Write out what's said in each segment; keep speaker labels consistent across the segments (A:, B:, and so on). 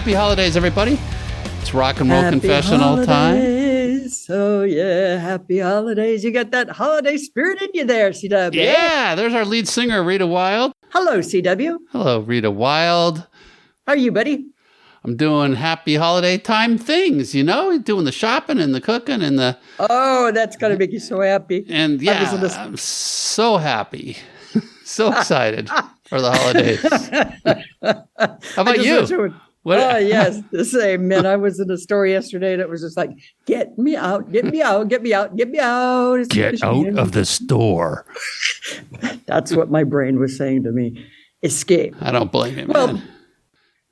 A: Happy holidays, everybody. It's rock and roll
B: Happy
A: confessional
B: holidays.
A: time.
B: Oh, yeah. Happy holidays. You got that holiday spirit in you there, CW.
A: Yeah, there's our lead singer, Rita Wild.
B: Hello, CW.
A: Hello, Rita Wild.
B: How are you, buddy?
A: I'm doing happy holiday time things, doing the shopping and the cooking and the...
B: Oh, that's going to make you so happy.
A: And yeah, I'm so happy. So excited for the holidays. How about you?
B: Yes, the same, man. I was in a store yesterday and it was just like, get me out, get me out, get me out, get me out.
A: Get out of the store.
B: That's what my brain was saying to me. Escape.
A: I don't blame him,
B: well,
A: man.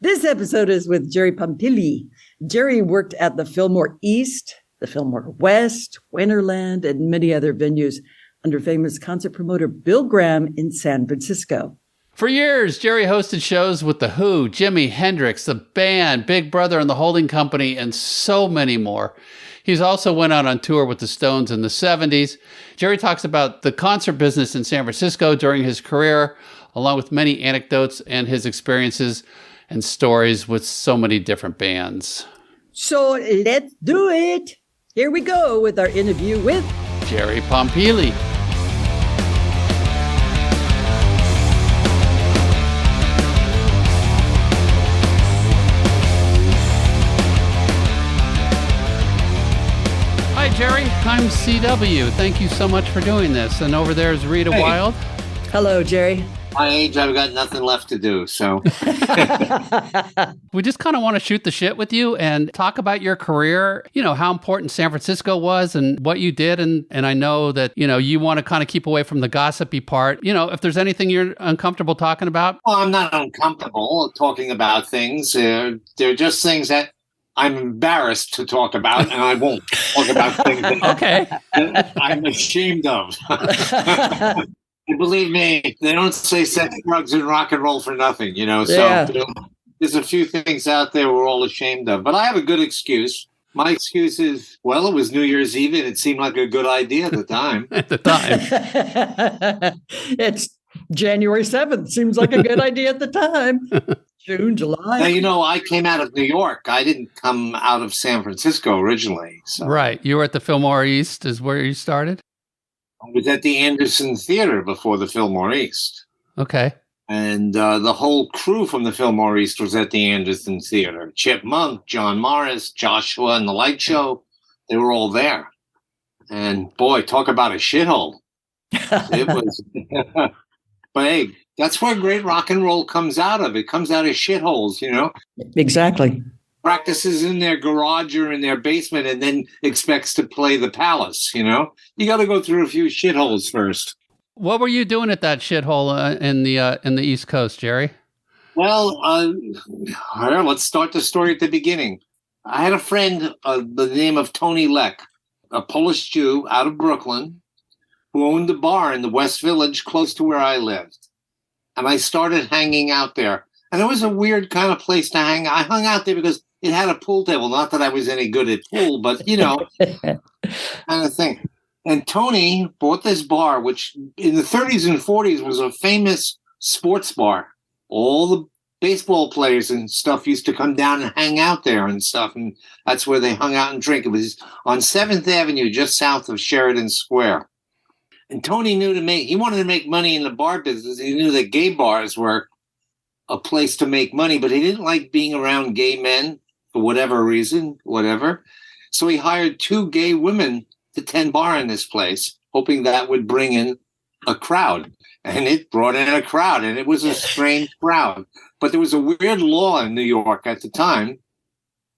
B: This episode is with Jerry Pompili. Jerry worked at the Fillmore East, the Fillmore West, Winterland, and many other venues under famous concert promoter Bill Graham in San Francisco.
A: For years, Jerry hosted shows with The Who, Jimi Hendrix, The Band, Big Brother and the Holding Company, and so many more. He's also went out on tour with the Stones in the 70s. Jerry talks about the concert business in San Francisco during his career, along with many anecdotes and his experiences and stories with so many different bands.
B: So let's do it. Here we go with our interview with
A: Jerry Pompili. Hi, Jerry. I'm CW. Thank you so much for doing this. And over there is Rita Wild.
B: Hello, Jerry.
C: My age, I've got nothing left to do, so.
A: We just kind of want to shoot the shit with you and talk about your career, how important San Francisco was and what you did. And I know that, you want to kind of keep away from the gossipy part. If there's anything you're uncomfortable talking about.
C: Well, I'm not uncomfortable talking about things. They're just things that I'm embarrassed to talk about, and I won't talk about things that I'm ashamed of. Believe me, they don't say sex, drugs, and rock and roll for nothing, So there's a few things out there we're all ashamed of. But I have a good excuse. My excuse is, well, it was New Year's Eve, and it seemed like a good idea at the time.
B: It's January 7th. Seems like a good idea at the time. June, July.
C: Now, I came out of New York. I didn't come out of San Francisco originally. So.
A: Right. You were at the Fillmore East is where you started?
C: I was at the Anderson Theater before the Fillmore East.
A: Okay.
C: And the whole crew from the Fillmore East was at the Anderson Theater. Chip Monk, John Morris, Joshua, and the Light Show. They were all there. And boy, talk about a shithole. It was. But hey, that's where great rock and roll comes out of. It comes out of shitholes,
B: Exactly.
C: Practices in their garage or in their basement and then expects to play the Palace, You got to go through a few shitholes first.
A: What were you doing at that shithole in the East Coast, Jerry?
C: Well, let's start the story at the beginning. I had a friend by the name of Tony Leck, a Polish Jew out of Brooklyn, who owned a bar in the West Village close to where I lived. And I started hanging out there. And it was a weird kind of place to hang. I hung out there because it had a pool table. Not that I was any good at pool, but, kind of thing. And Tony bought this bar, which in the 30s and 40s was a famous sports bar. All the baseball players and stuff used to come down and hang out there and stuff. And that's where they hung out and drink. It was on 7th Avenue, just south of Sheridan Square. And Tony he wanted to make money in the bar business. He knew that gay bars were a place to make money, but he didn't like being around gay men for whatever reason, So he hired 2 gay women to tend bar in this place, hoping that would bring in a crowd. And it brought in a crowd, and it was a strange crowd. But there was a weird law in New York at the time,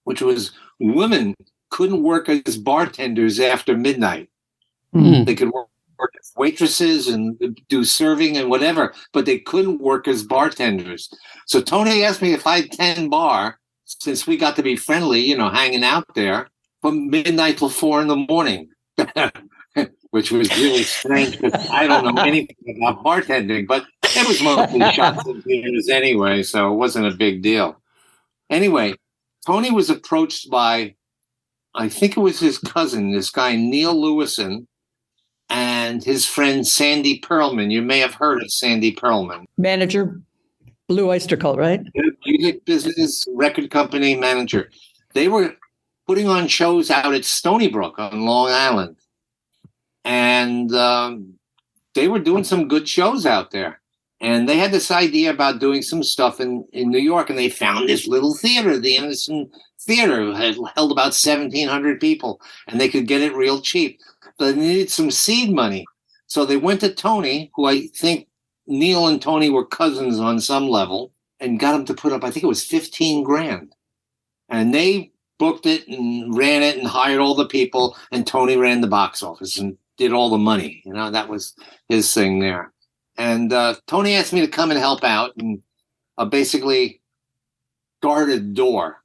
C: which was women couldn't work as bartenders after midnight. Mm. They could work as waitresses and do serving and whatever, but they couldn't work as bartenders. So Tony asked me if I'd tend bar, since we got to be friendly, hanging out there from midnight till 4 a.m, which was really strange because I don't know anything about bartending, but it was mostly shots and beers anyway, so it wasn't a big deal. Anyway, Tony was approached by, I think it was his cousin, this guy Neil Lewison, and his friend Sandy Pearlman. You may have heard of Sandy Pearlman.
B: Manager, Blue Oyster Cult, right?
C: music business, record company manager. They were putting on shows out at Stony Brook on Long Island. And they were doing some good shows out there. And they had this idea about doing some stuff in New York. And they found this little theater, the Emerson Theater, had held about 1,700 people. And they could get it real cheap. But they needed some seed money. So they went to Tony, who I think Neil and Tony were cousins on some level, and got him to put up, I think it was 15 grand. And they booked it and ran it and hired all the people. And Tony ran the box office and did all the money. You know, that was his thing there. And Tony asked me to come and help out and basically guard a door.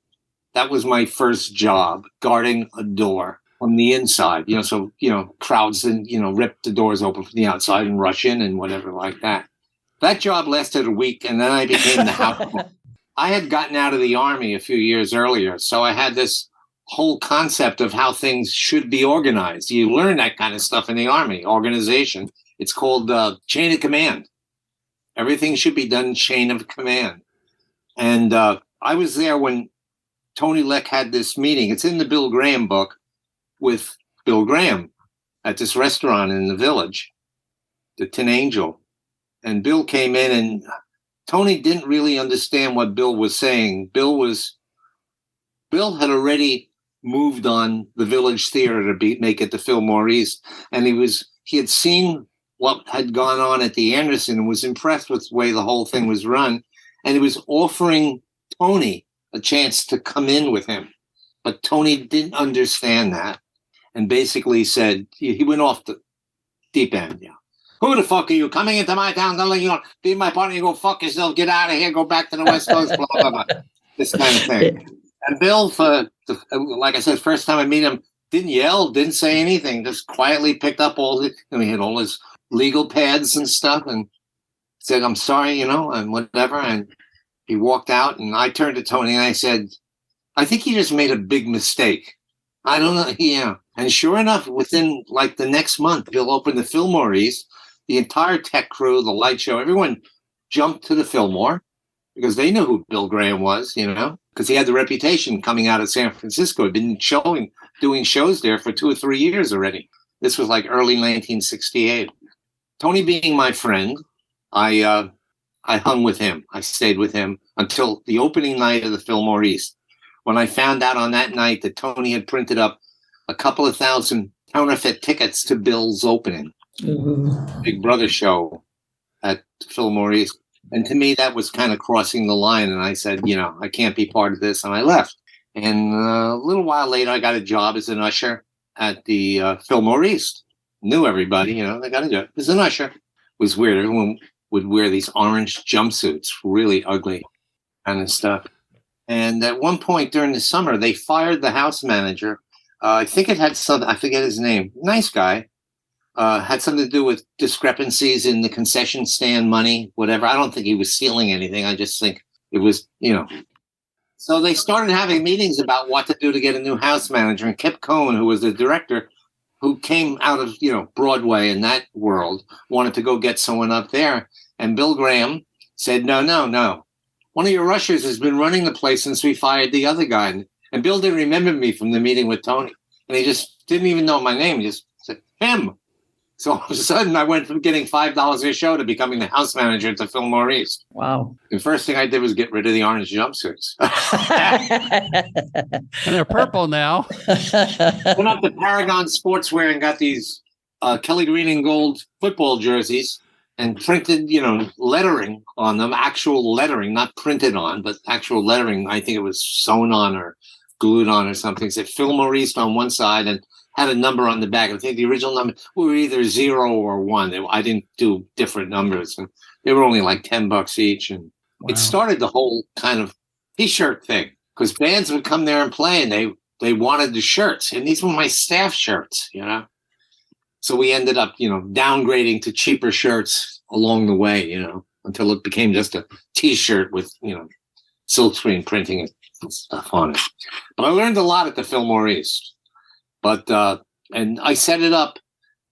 C: That was my first job, guarding a door from the inside. You know, so, you know, crowds and, you know, rip the doors open from the outside and rush in and whatever like that. That job lasted a week, and then I became the house. I had gotten out of the Army a few years earlier, so I had this whole concept of how things should be organized. You learn that kind of stuff in the Army, organization. It's called chain of command. Everything should be done chain of command. And I was there when Tony Leck had this meeting. It's in the Bill Graham book with Bill Graham at this restaurant in the Village, the Tin Angel. And Bill came in, and Tony didn't really understand what Bill was saying. Bill had already moved on the Village Theater to make it the Fillmore East. And he had seen what had gone on at the Anderson and was impressed with the way the whole thing was run. And he was offering Tony a chance to come in with him. But Tony didn't understand that and basically said, he went off the deep end. Yeah. Who the fuck are you coming into my town? You know, be my partner, you go fuck yourself, get out of here, go back to the West Coast, blah, blah, blah. This kind of thing. And Bill, like I said, first time I meet him, didn't yell, didn't say anything, just quietly picked up he had all his legal pads and stuff and said, I'm sorry, you know, and whatever. And he walked out, and I turned to Tony and I said, I think he just made a big mistake. I don't know. Yeah. And sure enough, within like the next month, Bill opened the Fillmore East. The entire tech crew, the light show, everyone jumped to the Fillmore because they knew who Bill Graham was, you know, because he had the reputation coming out of San Francisco. He'd been doing shows there for 2 or 3 years already. This was like early 1968. Tony being my friend, I hung with him. I stayed with him until the opening night of the Fillmore East. When I found out on that night that Tony had printed up a couple of thousand counterfeit tickets to Bill's opening. Mm-hmm. Big Brother show at Fillmore East. And to me, that was kind of crossing the line. And I said, you know, I can't be part of this. And I left. And a little while later, I got a job as an usher at the Fillmore East. Knew everybody, you know, they got a job as an usher. It was weird. Everyone would wear these orange jumpsuits, really ugly kind of stuff. And at one point during the summer, they fired the house manager. I think it had something, I forget his name. Nice guy. Had something to do with discrepancies in the concession stand money, whatever. I don't think he was stealing anything. I just think it was, you know. So they started having meetings about what to do to get a new house manager. And Kip Cohen, who was the director, who came out of, you know, Broadway and that world, wanted to go get someone up there. And Bill Graham said, no. One of your ushers has been running the place since we fired the other guy. And Bill didn't remember me from the meeting with Tony. And he just didn't even know my name. He just said, him. So all of a sudden, I went from getting $5 a show to becoming the house manager at the Fillmore East.
B: Wow.
C: The first thing I did was get rid of the orange jumpsuits.
A: And they're purple now.
C: Went up to Paragon Sportswear and got these Kelly green and gold football jerseys and printed, you know, lettering on them, actual lettering, not printed on, but actual lettering. I think it was sewn on or glued on or something. It said Fillmore East on one side and had a number on the back. I think the original number were either 0 or 1. I didn't do different numbers, and they were only like $10 each. And It started the whole kind of T-shirt thing because bands would come there and play, and they wanted the shirts, and these were my staff shirts, you know. So we ended up, you know, downgrading to cheaper shirts along the way, you know, until it became just a T-shirt with, you know, silkscreen printing and stuff on it. But I learned a lot at the Fillmore East. But, and I set it up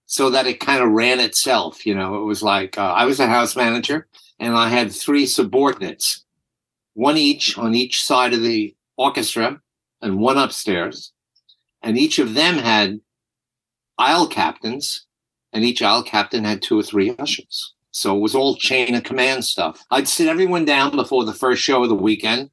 C: so that it kind of ran itself. You know, it was like I was a house manager and I had 3 subordinates. one each on each side of the orchestra and one upstairs. And each of them had aisle captains, and each aisle captain had 2 or 3 ushers. So it was all chain of command stuff. I'd sit everyone down before the first show of the weekend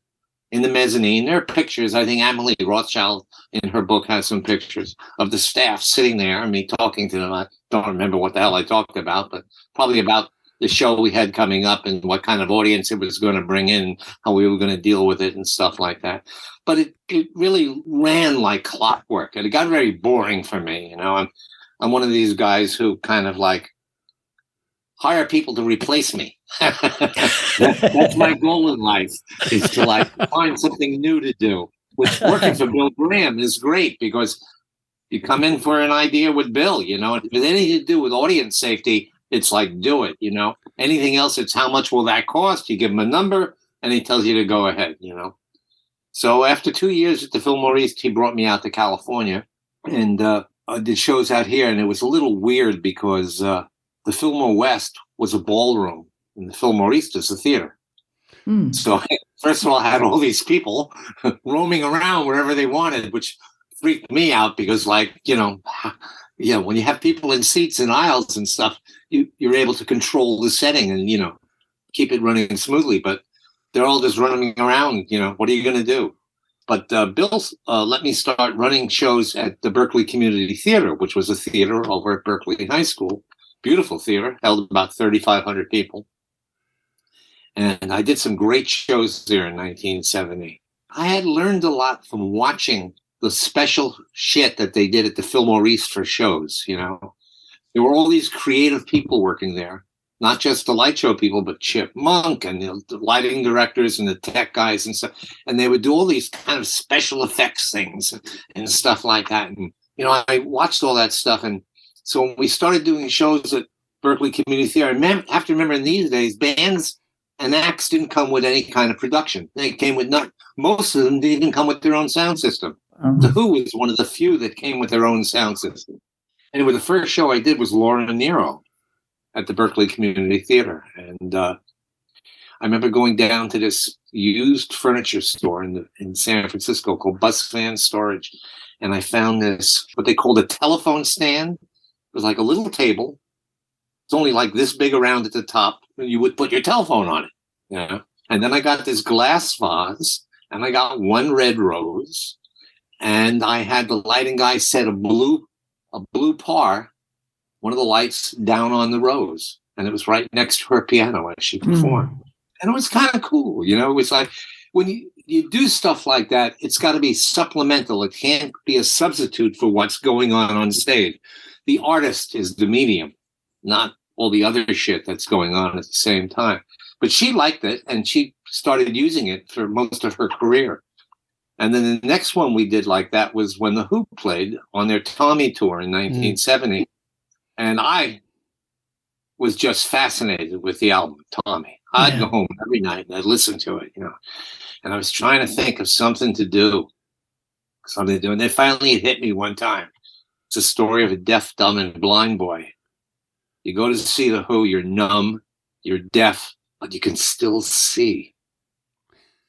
C: in the mezzanine. There are pictures. I think Emily Rothschild in her book has some pictures of the staff sitting there and me talking to them. I don't remember what the hell I talked about, but probably about the show we had coming up and what kind of audience it was going to bring in, how we were going to deal with it and stuff like that. But it really ran like clockwork, and it got very boring for me. You know, I'm one of these guys who kind of like hire people to replace me. That's my goal in life, is to like find something new to do. Which working for Bill Graham is great, because you come in for an idea with Bill, you know, if it's anything to do with audience safety, it's like, do it, you know. Anything else, it's how much will that cost? You give him a number and he tells you to go ahead, you know. So after 2 years at the Fillmore East, he brought me out to California, and I did shows out here. And it was a little weird because the Fillmore West was a ballroom and the Fillmore East is a theater. So first of all, I had all these people roaming around wherever they wanted, which freaked me out because, like, you know, when you have people in seats and aisles and stuff, you're able to control the setting and, you know, keep it running smoothly. But they're all just running around, you know, what are you going to do? But Bill let me start running shows at the Berkeley Community Theater, which was a theater over at Berkeley High School. Beautiful theater, held about 3,500 people. And I did some great shows there in 1970. I had learned a lot from watching the special shit that they did at the Fillmore East for shows, you know. There were all these creative people working there, not just the light show people, but Chip Monk and the lighting directors and the tech guys and stuff. And they would do all these kind of special effects things and stuff like that. And, you know, I watched all that stuff. And so when we started doing shows at Berkeley Community Theater, I have to remember in these days, bands and acts didn't come with any kind of production. They came with most of them didn't even come with their own sound system. The Who was one of the few that came with their own sound system. Anyway, the first show I did was Laura Nero at the Berkeley Community Theater. And I remember going down to this used furniture store in San Francisco called Bus Van Storage. And I found this, what they called a telephone stand. It was like a little table. It's only like this big around at the top. You would put your telephone on it, you know? And then I got this glass vase, and I got one red rose, and I had the lighting guy set a blue par, one of the lights down on the rose, and it was right next to her piano as she performed. And it was kind of cool, you know? It was like, when you do stuff like that, it's got to be supplemental. It can't be a substitute for what's going on stage. The artist is the medium, not all the other shit that's going on at the same time. But she liked it, and she started using it for most of her career. And then the next one we did like that was when the Who played on their Tommy tour in 1970. And I was just fascinated with the album, Tommy. I'd go home every night and I'd listen to it, you know. And I was trying to think of something to do. And they finally hit me one time. It's a story of a deaf, dumb, and blind boy. You go to see the Who, you're numb, you're deaf, but you can still see.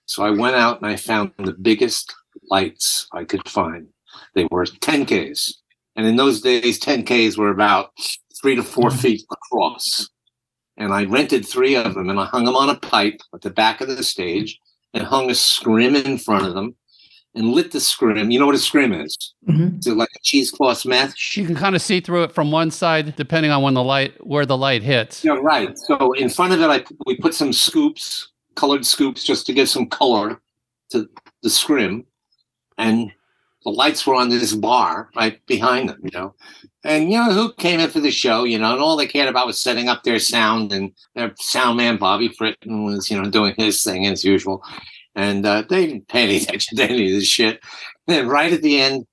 C: So I went out and I found the biggest lights I could find. They were 10Ks. And in those days, 10Ks were about 3 to 4 feet across. And I rented 3 of them, and I hung them on a pipe at the back of the stage and hung a scrim in front of them and lit the scrim. You know what a scrim is? Is it like a cheesecloth meth?
A: You can kind of see through it from one side, depending on where the light hits.
C: Yeah, right. So in front of it, we put some scoops, colored scoops, just to give some color to the scrim. And the lights were on this bar right behind them, you know. And, you know, Who came in for the show, you know, and all they cared about was setting up their sound. And their sound man, Bobby Fritton, was, you know, doing his thing as usual. And they didn't pay any attention to any of this shit. And then right at the end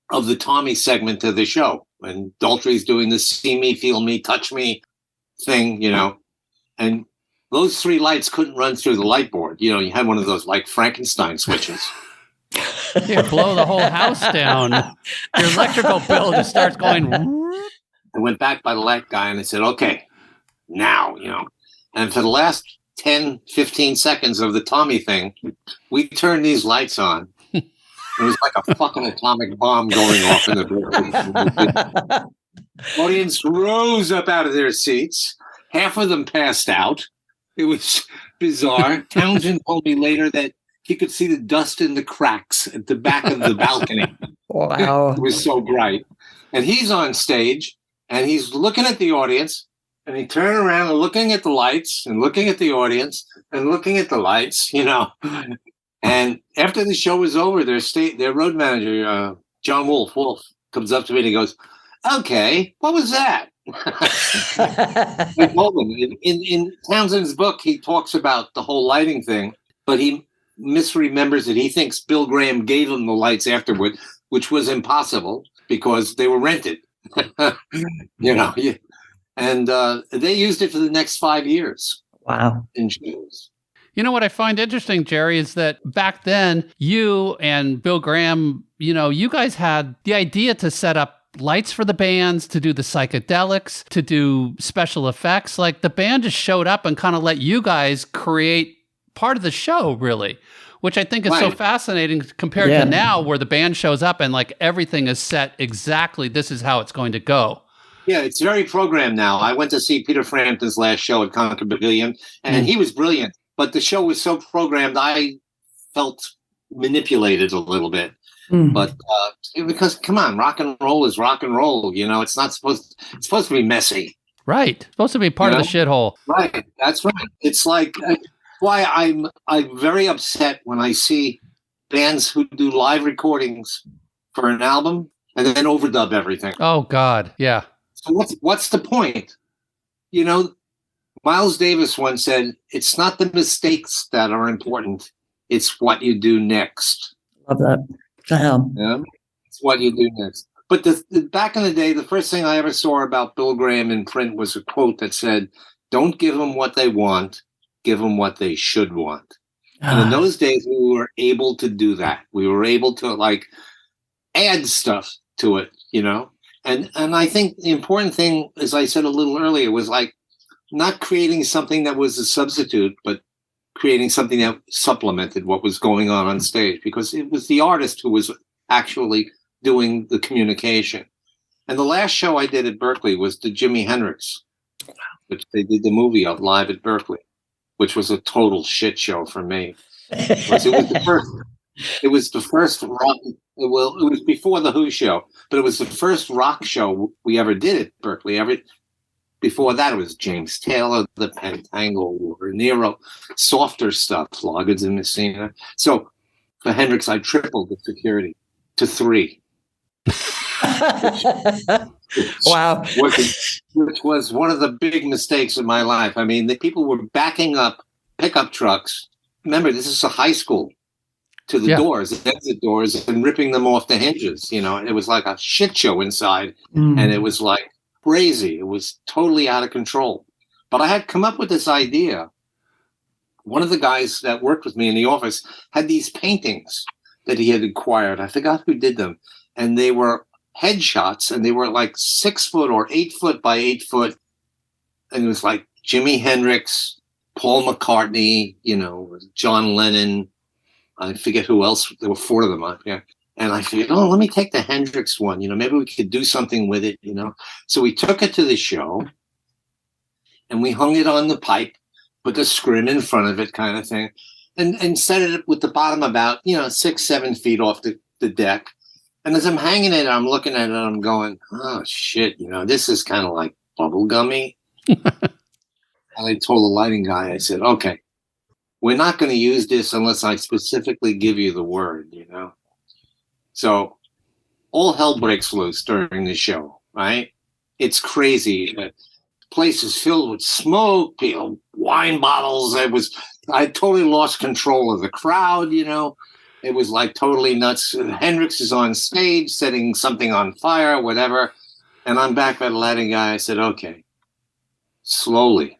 C: of the Tommy segment of the show, when Daltrey's doing the see me, feel me, touch me thing, you know, and those 3 lights couldn't run through the light board. You know, you had one of those like Frankenstein switches.
A: You blow the whole house down. Your electrical bill just starts going.
C: I went back by the light guy and I said, okay, now, you know. And for the last 10, 15 seconds of the Tommy thing, we turned these lights on. It was like a fucking atomic bomb going off in the building. Audience rose up out of their seats. Half of them passed out. It was bizarre. Townsend told me later that he could see the dust in the cracks at the back of the balcony.
B: Wow.
C: It was so bright. And he's on stage, and he's looking at the audience, and he turned around and looking at the lights, and looking at the audience, and looking at the lights, And after the show was over, their road manager, John Wolf, comes up to me and he goes, "Okay, what was that?" I told him in Townsend's book, he talks about the whole lighting thing, but he misremembers it. He thinks Bill Graham gave him the lights afterward, which was impossible because they were rented. And they used it for the next 5 years.
B: Wow.
C: In shows.
A: You know what I find interesting, Jerry, is that back then, you and Bill Graham, you guys had the idea to set up lights for the bands, to do the psychedelics, to do special effects. Like the band just showed up and kind of let you guys create part of the show, really, which I think is so fascinating compared to now where the band shows up and like everything is set exactly. This is how it's going to go.
C: Yeah, it's very programmed now. I went to see Peter Frampton's last show at Concord Pavilion, and he was brilliant. But the show was so programmed, I felt manipulated a little bit. But because, come on, rock and roll is rock and roll. It's not supposed to be messy.
A: Right. It's supposed to be part of the shithole.
C: Right. That's right. It's like why I'm very upset when I see bands who do live recordings for an album and then overdub everything.
A: Oh, God. Yeah.
C: So what's the point? Miles Davis once said, "It's not the mistakes that are important. It's what you do next."
B: Love that.
C: Yeah, it's what you do next. But back in the day, the first thing I ever saw about Bill Graham in print was a quote that said, "Don't give them what they want, give them what they should want." And in those days, we were able to do that. We were able to add stuff to it, And I think the important thing, as I said a little earlier, was not creating something that was a substitute, but creating something that supplemented what was going on stage, because it was the artist who was actually doing the communication. And the last show I did at Berkeley was the Jimi Hendrix, which they did the movie of live at Berkeley, which was a total shit show for me. It was the first rock. Well, it was before the Who show, but it was the first rock show we ever did at Berkeley. Before that, it was James Taylor, the Pentangle, or Nero, softer stuff, Loggins and Messina. So for Hendrix, I tripled the security to 3.
B: Wow.
C: Which was one of the big mistakes of my life. I mean, the people were backing up pickup trucks. Remember, this is a high school. To the doors, the exit doors, and ripping them off the hinges. It was like a shit show inside. And it was like crazy. It was totally out of control. But I had come up with this idea. One of the guys that worked with me in the office had these paintings that he had acquired. I forgot who did them. And they were headshots, and they were like 6 foot or 8 foot by 8 foot. And it was like Jimi Hendrix, Paul McCartney, John Lennon. I forget who else. There were 4 of them. And I figured, let me take the Hendrix one. Maybe we could do something with it, So we took it to the show, and we hung it on the pipe, put the scrim in front of it kind of thing, and set it with the bottom about, 6-7 feet off the deck. And as I'm hanging it, I'm looking at it, and I'm going, oh, shit, this is kind of like bubblegummy. And I told the lighting guy, I said, okay, we're not going to use this unless I specifically give you the word, So all hell breaks loose during the show, right? It's crazy. The place is filled with smoke, wine bottles. I totally lost control of the crowd, It was like totally nuts. Hendrix is on stage setting something on fire, whatever. And I'm back by the lighting guy. I said, okay, slowly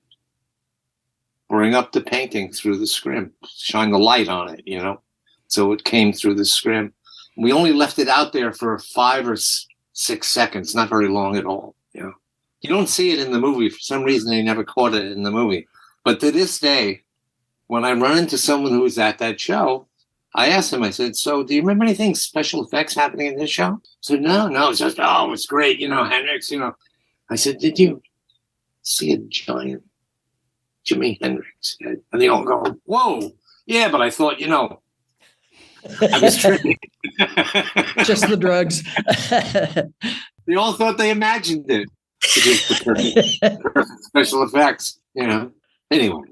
C: bring up the painting through the scrim, shine the light on it, So it came through the scrim. We only left it out there for 5 or 6 seconds, not very long at all. You don't see it in the movie. For some reason, they never caught it in the movie. But to this day, when I run into someone who was at that show, I asked him, I said, so do you remember anything special effects happening in this show? He said, no. It's just, oh, it's great. Hendrix, I said, did you see a giant Jimi Hendrix head? And they all go, whoa. Yeah, but I thought, I was tripping.
B: Just the drugs.
C: They all thought they imagined it. It is the perfect special effects, Anyway,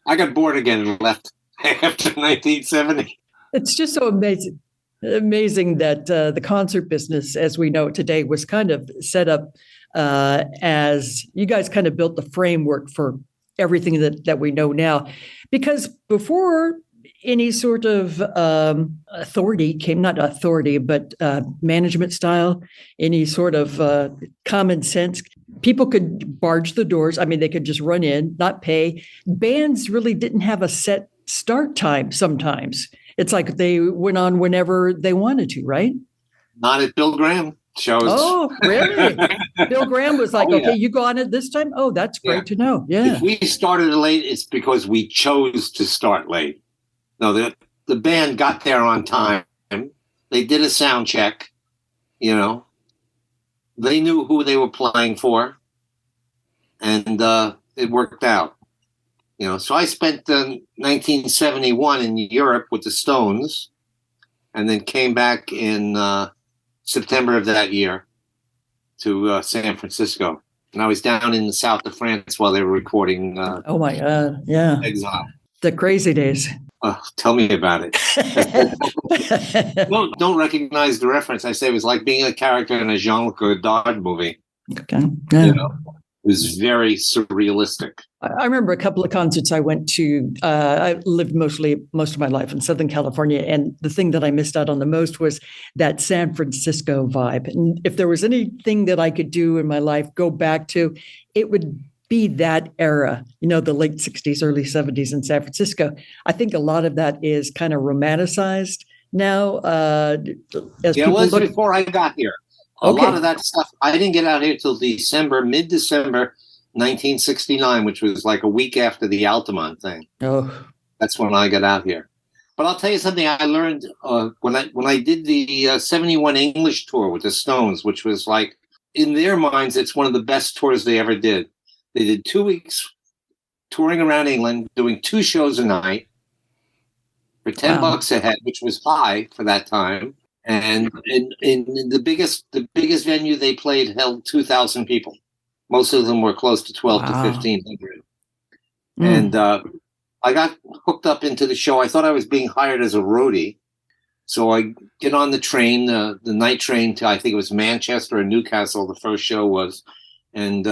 C: I got bored again and left after 1970.
B: It's just so amazing that the concert business, as we know it today, was kind of set up as you guys kind of built the framework for everything that we know now. Because before any sort of authority came, not authority, but management style, any sort of common sense, people could barge the doors. I mean, they could just run in, not pay. Bands really didn't have a set start time sometimes. It's like they went on whenever they wanted to, right?
C: Not at Bill Graham shows.
B: Oh, really? Bill Graham was like, okay, you go on at this time? Oh, that's great to know. Yeah.
C: If we started late, it's because we chose to start late. No, the band got there on time. They did a sound check, They knew who they were playing for. And it worked out. So I spent 1971 in Europe with the Stones, and then came back in September of that year to San Francisco. And I was down in the south of France while they were recording
B: oh my God, yeah.
C: Exile.
B: The crazy days.
C: Tell me about it. No, don't recognize the reference. I say it was like being a character in a Jean-Luc Godard movie.
B: Okay. Yeah.
C: It was very surrealistic.
B: I remember a couple of concerts I went to. I lived most of my life in Southern California, and the thing that I missed out on the most was that San Francisco vibe. And if there was anything that I could do in my life, go back to, it would be that era, the late 60s, early 70s in San Francisco. I think a lot of that is kind of romanticized now.
C: It was before I got here. A lot of that stuff, I didn't get out here till mid-December 1969, which was like a week after the Altamont thing.
B: Oh,
C: that's when I got out here. But I'll tell you something I learned when I did the 71 English tour with the Stones, which was like, in their minds, it's one of the best tours they ever did. They did 2 weeks touring around England, doing 2 shows a night for $10 a head, which was high for that time. And in the biggest venue they played held 2,000 people. Most of them were close to 12 to 1,500. And I got hooked up into the show. I thought I was being hired as a roadie. So I get on the train, the night train to, I think it was Manchester or Newcastle, the first show was. And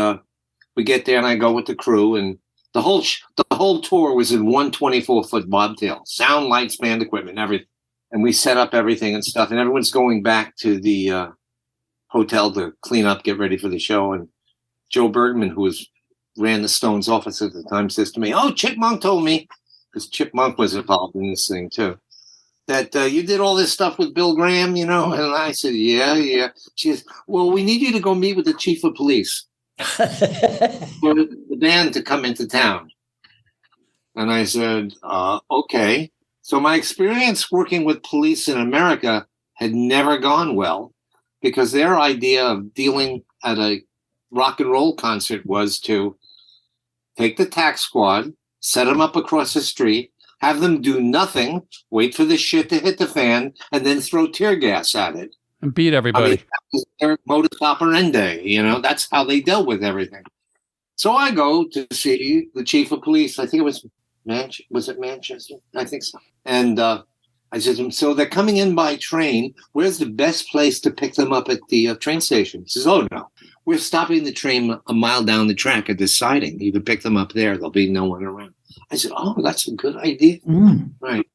C: we get there and I go with the crew. And the whole tour was in one 24-foot bobtail. Sound, lights, band equipment, everything. And we set up everything and stuff. And everyone's going back to the hotel to clean up, get ready for the show. And Joe Bergman, who ran the Stones office at the time, says to me, "Oh, Chip Monk told me," because Chip Monk was involved in this thing too, that you did all this stuff with Bill Graham, And I said, yeah. She says, "Well, we need you to go meet with the chief of police for the band to come into town." And I said, okay. So my experience working with police in America had never gone well, because their idea of dealing at a rock and roll concert was to take the tax squad, set them up across the street, have them do nothing, wait for the shit to hit the fan, and then throw tear gas at it.
A: And beat everybody.
C: I mean, that was their modus operandi, That's how they dealt with everything. So I go to see the chief of police. I think it was Manchester? I think so. And I said, "So they're coming in by train. Where's the best place to pick them up at the train station?" He says, "Oh, no. We're stopping the train a mile down the track at this siding. You can pick them up there. There'll be no one around." I said, "Oh, that's a good idea." Right.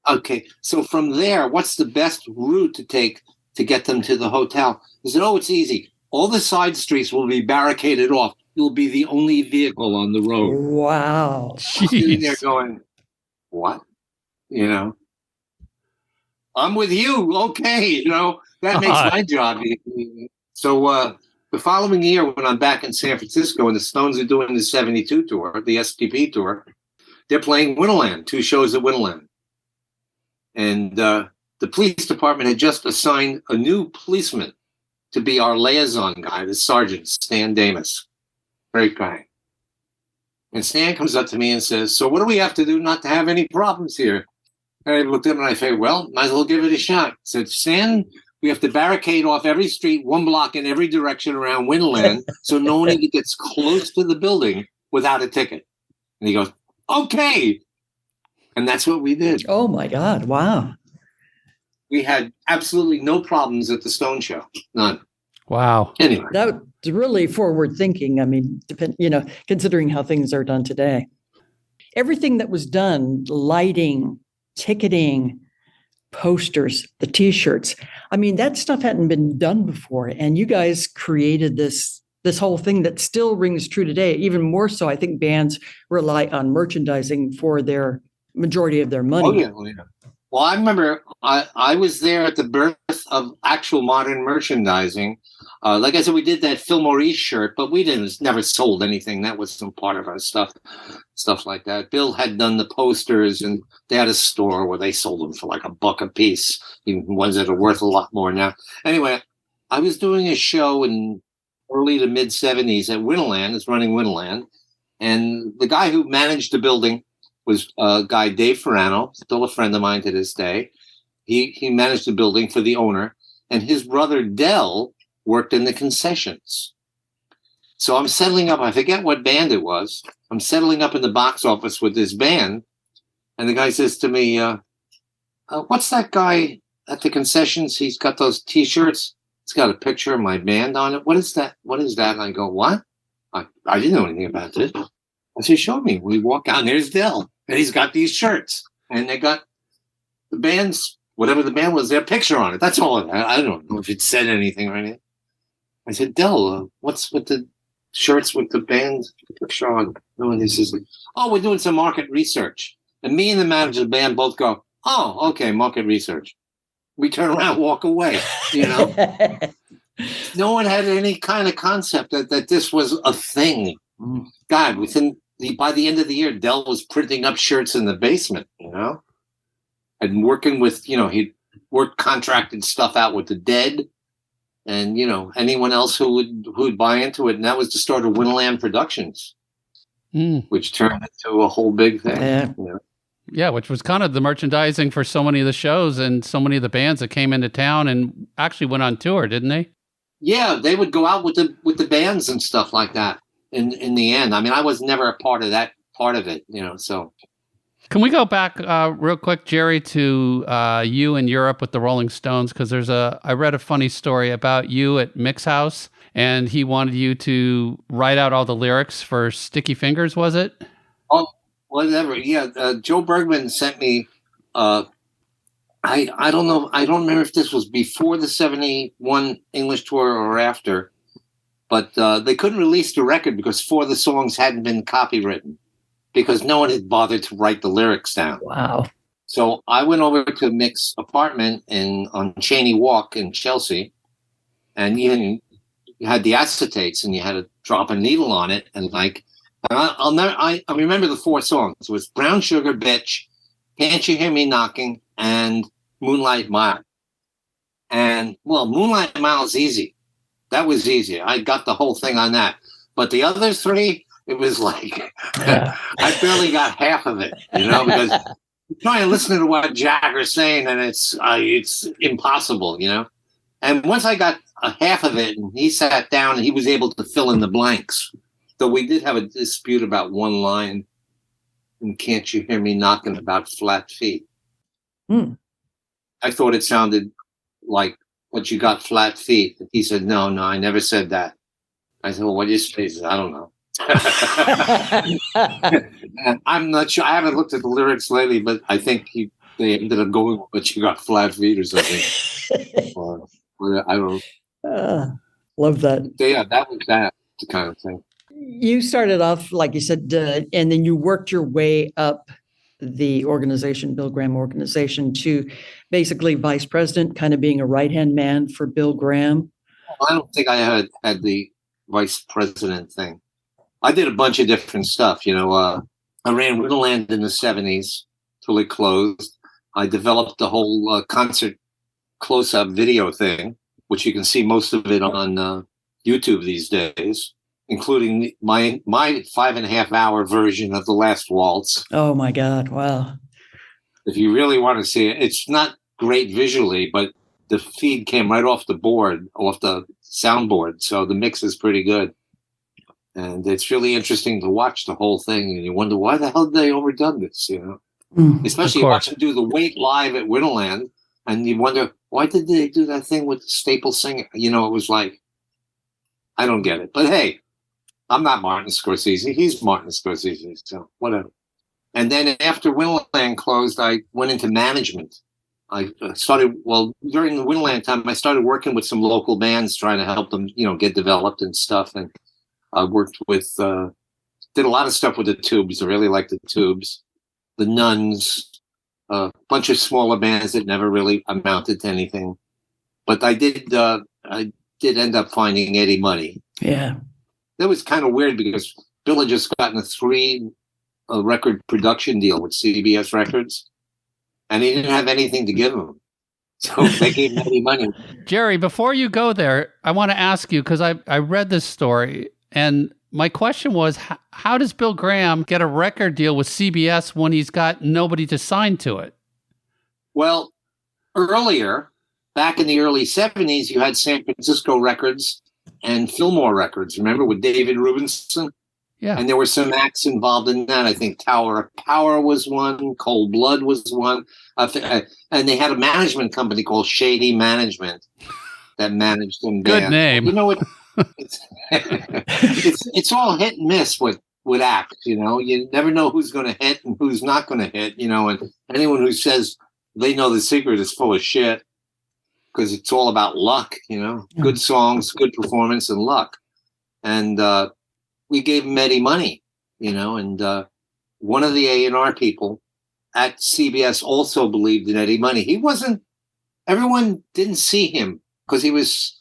C: Okay. So from there, what's the best route to take to get them to the hotel? He said, "Oh, it's easy. All the side streets will be barricaded off. You'll be the only vehicle on the road."
B: Wow.
C: I'm sitting there going, what? I'm with you. Okay. That makes my job easy. So the following year, when I'm back in San Francisco and the Stones are doing the 72 tour, the STP tour, they're playing Winterland, 2 shows at Winterland. And the police department had just assigned a new policeman to be our liaison guy, the sergeant, Stan Damus. Great guy. And Stan comes up to me and says, so what do we have to do not to have any problems here? And I looked at him and I said, well, might as well give it a shot. I said, Stan, we have to barricade off every street, 1 block in every direction around Winterland, so no one even gets close to the building without a ticket. And he goes, okay. And that's what we did.
B: Oh, my God. Wow.
C: We had absolutely no problems at the Stone Show. None.
A: Wow.
C: Anyway.
B: That's really forward thinking. I mean, considering how things are done today. Everything that was done, lighting, ticketing, posters, the T-shirts. I mean, that stuff hadn't been done before. And you guys created this whole thing that still rings true today. Even more so, I think bands rely on merchandising for their majority of their money.
C: Oh, yeah. Well, I remember I was there at the birth of actual modern merchandising. Like I said, we did that Fillmore East shirt, but we never sold anything. That wasn't part of our stuff like that. Bill had done the posters, and they had a store where they sold them for like $1 a piece, even ones that are worth a lot more now. Anyway, I was doing a show in early to mid 70s at Winterland. It's running Winterland, and the guy who managed the building was a guy, Dave Ferrano, still a friend of mine to this day. He managed the building for the owner, and his brother Del worked in the concessions. So I'm settling up. I forget what band it was. I'm settling up in the box office with this band, and the guy says to me, what's that guy at the concessions? He's got those T-shirts. It's got a picture of my band on it. What is that? What is that? And I go, what? I didn't know anything about this. I said, show me. We walk out, and there's Del. And he's got these shirts. And they got the band's, whatever the band was, their picture on it. That's all. I don't know if it said anything or anything. I said, Del, what's with the shirts with the band's picture on? And he says, oh, we're doing some market research. And me and the manager of the band both go, oh, okay, market research. We turn around and walk away, No one had any kind of concept that this was a thing. God, by the end of the year, Del was printing up shirts in the basement, and working with, he'd worked contracted stuff out with the Dead and, anyone else who would buy into it. And that was the start of Winterland Productions, which turned into a whole big thing.
A: Yeah, which was kind of the merchandising for so many of the shows and so many of the bands that came into town and actually went on tour, didn't they?
C: Yeah, they would go out with the bands and stuff like that. In the end, I mean, I was never a part of that part of it, so.
A: Can we go back real quick, Jerry, to you in Europe with the Rolling Stones? Because I read a funny story about you at Mick's house, and he wanted you to write out all the lyrics for Sticky Fingers, was it?
C: Oh, whatever. Yeah, Joe Bergman sent me, I don't know, I don't remember if this was before the 71 English tour or after, but they couldn't release the record because 4 of the songs hadn't been copywritten because no one had bothered to write the lyrics down.
B: Wow.
C: So I went over to Mick's apartment on Cheney Walk in Chelsea, and you had the acetates and you had to drop a needle on it. And I remember the 4 songs. It was Brown Sugar Bitch, Can't You Hear Me Knocking, and Moonlight Mile. And, well, Moonlight Mile is easy. That was easy. I got the whole thing on that. But the other 3, it was like, I barely got half of it, because you try and listen to what Jagger's saying, and it's impossible, And once I got a half of it, and he sat down, and he was able to fill in the blanks. So we did have a dispute about one line, and Can't You Hear Me Knocking, about flat feet. I thought it sounded like, but you got flat feet. He said, no, I never said that. I said, well, what do you say? He said, I don't know. I'm not sure. I haven't looked at the lyrics lately, but I think they ended up going, but you got flat feet or something. or I don't know.
B: Love that.
C: Yeah, that was that kind of thing.
B: You started off, like you said, and then you worked your way up the organization, Bill Graham organization, to basically vice president, kind of being a right-hand man for Bill Graham.
C: I don't think I had the vice president thing. I did a bunch of different stuff, I ran Winterland in the 70s till it closed. I developed the whole concert close-up video thing, which you can see most of it on YouTube these days, including my 5.5-hour version of The Last Waltz.
B: Oh my God! Wow.
C: If you really want to see it, it's not great visually, but the feed came right off the board, off the soundboard, so the mix is pretty good. And it's really interesting to watch the whole thing, and you wonder why the hell did they overdone this, you know? Especially you watch them do the Wait live at Winterland, and you wonder, why did they do that thing with the staple singer? You know, it was like, I don't get it. But hey, I'm not Martin Scorsese. He's Martin Scorsese, so whatever. And then after Winterland closed, I went into management. I started, during the Winterland time, I started working with some local bands, trying to help them, you know, get developed and stuff. And I worked with, did a lot of stuff with the Tubes. I really liked the Tubes, the Nuns, a bunch of smaller bands that never really amounted to anything. But I did end up finding Eddie Money.
B: Yeah.
C: That was kind of weird because Bill had just gotten a 3-record production deal with CBS Records, and he didn't have anything to give him. So they gave him Eddie Money.
A: Jerry, before you go there, I want to ask you, because I read this story, and my question was, how does Bill Graham get a record deal with CBS when he's got nobody to sign to it?
C: Well, earlier, back in the early 70s, you had San Francisco Records and Fillmore Records, remember, with David Rubinson?
A: Yeah.
C: And there were some acts involved in that. I think Tower of Power was one, Cold Blood was one. And they had a management company called Shady Management that managed them.
A: Good name.
C: You know what? It's all hit and miss with acts, you know. You never know who's going to hit and who's not going to hit, you know. And anyone who says they know the secret is full of shit, because it's all about luck, you know. Good songs, good performance, and luck. And we gave him Eddie Money, you know. And one of the A&R people at CBS also believed in Eddie Money. Everyone didn't see him because he was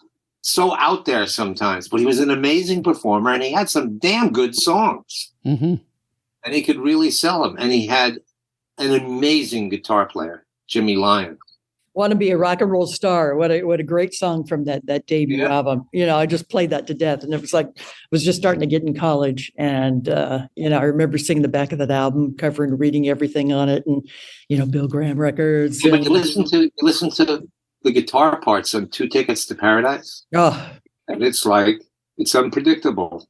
C: so out there sometimes, but he was an amazing performer, and he had some damn good songs.
A: Mm-hmm. And
C: he could really sell them. And he had an amazing guitar player, Jimmy Lyon.
B: Want to Be a Rock and Roll Star. What a great song from that debut album. You know, I just played that to death, and it was like, I was just starting to get in college. And, you know, I remember singing the back of that album cover and reading everything on it, and, you know, Bill Graham records.
C: Yeah, but you listen to the guitar parts on 2 Tickets to Paradise.
B: Oh,
C: and it's like, it's unpredictable.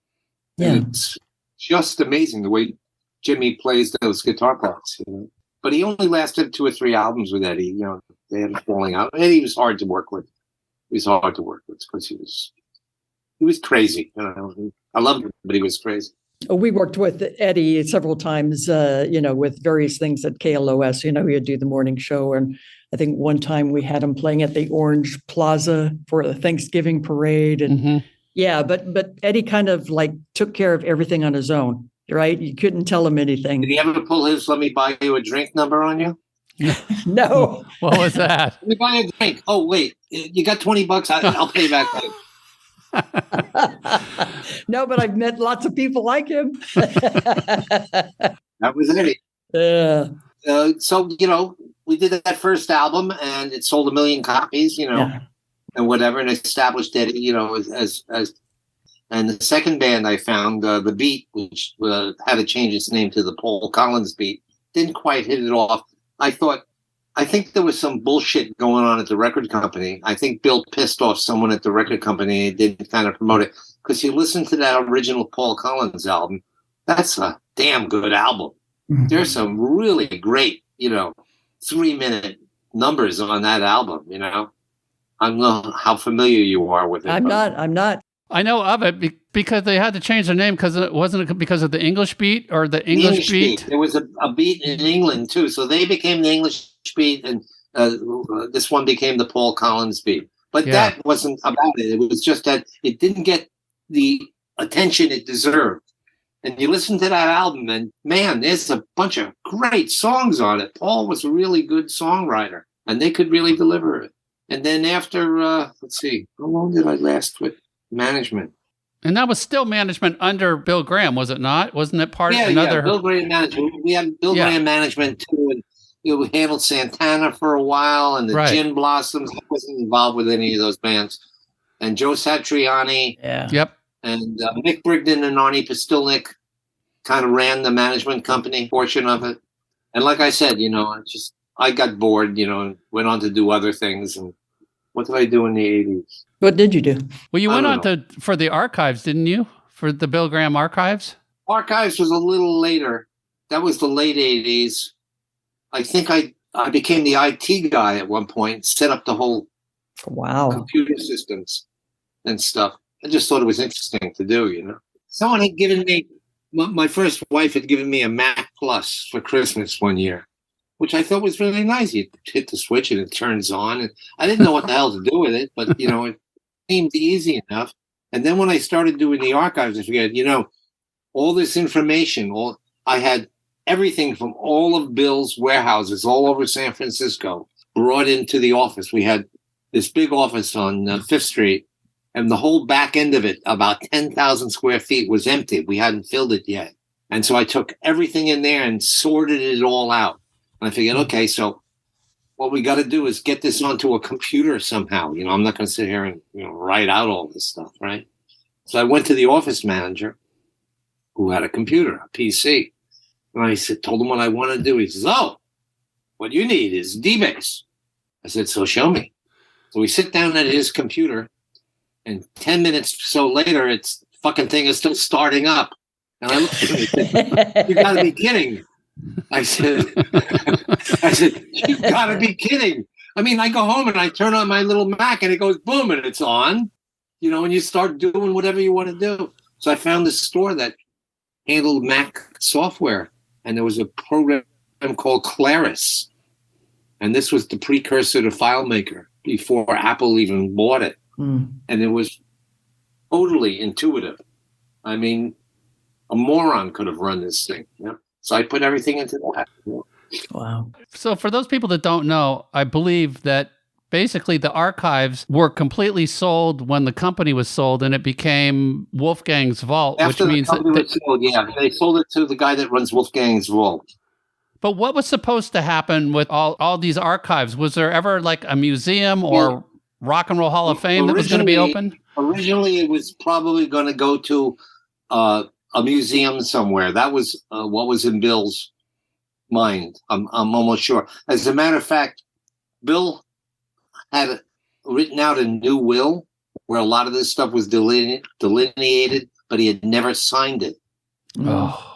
B: Yeah.
C: And it's just amazing the way Jimmy plays those guitar parts, you know. But he only lasted 2 or 3 albums with Eddie, you know. They had a falling out. Eddie was hard to work with. He was hard to work with because he was crazy. You know? I loved him, but he was crazy.
B: We worked with Eddie several times, you know, with various things at KLOS. You know, we would do the morning show, and I think one time we had him playing at the Orange Plaza for the Thanksgiving parade. And yeah, but Eddie kind of like took care of everything on his own, right? You couldn't tell him anything.
C: Did he ever pull his "Let me buy you a drink" number on you?
B: No.
A: What was that?
C: Let me buy you a drink. Oh, wait, you got $20? I'll pay you back later.
B: No, but I've met lots of people like him.
C: That was Eddie.
B: Yeah.
C: So, you know, we did that first album, and it sold 1 million copies, you know, and whatever, and established Eddie, you know, as. And the second band I found, The Beat, which had to change its name to the Paul Collins Beat, didn't quite hit it off. I think there was some bullshit going on at the record company. I think Bill pissed off someone at the record company and didn't kind of promote it. Because you listen to that original Paul Collins album, that's a damn good album. Mm-hmm. There's some really great, you know, 3-minute numbers on that album, you know. I don't know how familiar you are with it.
B: I'm not.
A: I know of it because they had to change their name because wasn't it because of the English Beat or the English Beat?
C: There was a beat in England too, so they became the English Beat, and this one became the Paul Collins Beat. But that wasn't about it. It was just that it didn't get the attention it deserved. And you listen to that album, and man, there's a bunch of great songs on it. Paul was a really good songwriter, and they could really deliver it. And then after, let's see, how long did I last with management?
A: And that was still management under Bill Graham, was it not? Wasn't it part of another?
C: Yeah, Bill Graham management. We had Bill Graham management too, and we handled Santana for a while, and the Gin Blossoms. I wasn't involved with any of those bands. And Joe Satriani, and Mick Brigden and Arnie Postilnik kind of ran the management company portion of it. And like I said, I got bored, and went on to do other things. And what did I do in the 80s?
B: What did you do?
A: Well, you went on for the archives, didn't you? For the Bill Graham archives?
C: Archives was a little later. That was the late 80s. I think I became the IT guy at one point, set up the whole computer systems and stuff. I just thought it was interesting to do, Someone had given me, my first wife had given me a Mac Plus for Christmas one year, which I thought was really nice. You hit the switch and it turns on. And I didn't know what the hell to do with it, but, it seemed easy enough. And then when I started doing the archives, I figured, all this information, I had everything from all of Bill's warehouses all over San Francisco brought into the office. We had this big office on Fifth Street, and the whole back end of it, about 10,000 square feet, was empty. We hadn't filled it yet. And so I took everything in there and sorted it all out. And I figured, okay, so what we got to do is get this onto a computer somehow. I'm not going to sit here and write out all this stuff, right? So I went to the office manager who had a computer, a PC. And I told him what I want to do. He says, oh, what you need is DBase. I said, so show me. So we sit down at his computer, and 10 minutes so later, it's fucking thing is still starting up. And I looked at him and said, you got to be kidding. I said, you got to be kidding. I mean, I go home and I turn on my little Mac and it goes boom and it's on, and you start doing whatever you want to do. So I found this store that handled Mac software, and there was a program called Claris. And this was the precursor to FileMaker before Apple even bought it. And it was totally intuitive. I mean, a moron could have run this thing. So I put everything into that.
B: Wow.
A: So for those people that don't know, I believe that basically the archives were completely sold when the company was sold, and it became Wolfgang's Vault,
C: After
A: which means
C: they sold it to the guy that runs Wolfgang's Vault.
A: But what was supposed to happen with all these archives? Was there ever like a museum or Rock and Roll Hall of Fame that was going to be open?
C: Originally, it was probably going to go to a museum somewhere. That was what was in Bill's mind. I'm almost sure. As a matter of fact, Bill had written out a new will where a lot of this stuff was delineated, but he had never signed it.
A: Oh.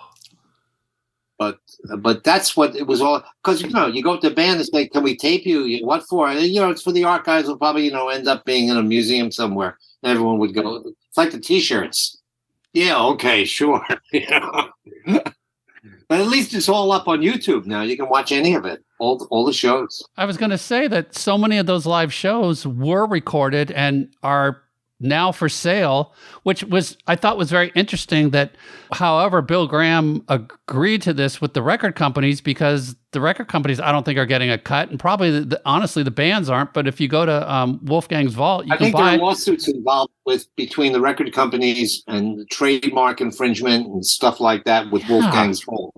C: But that's what it was all, because you go to the band and say, can we tape you? What for? And, it's for the archives. Will probably end up being in a museum somewhere. Everyone would go. It's like the T-shirts. Yeah, okay, sure. But at least it's all up on YouTube now. You can watch any of it, all the shows.
A: I was going to say that so many of those live shows were recorded and are now for sale, which I thought was very interesting that, however, Bill Graham agreed to this with the record companies, because the record companies, I don't think, are getting a cut, and probably, honestly, the bands aren't. But if you go to Wolfgang's Vault, you can buy.
C: I think there are lawsuits involved between the record companies and trademark infringement and stuff like that with Wolfgang's Vault,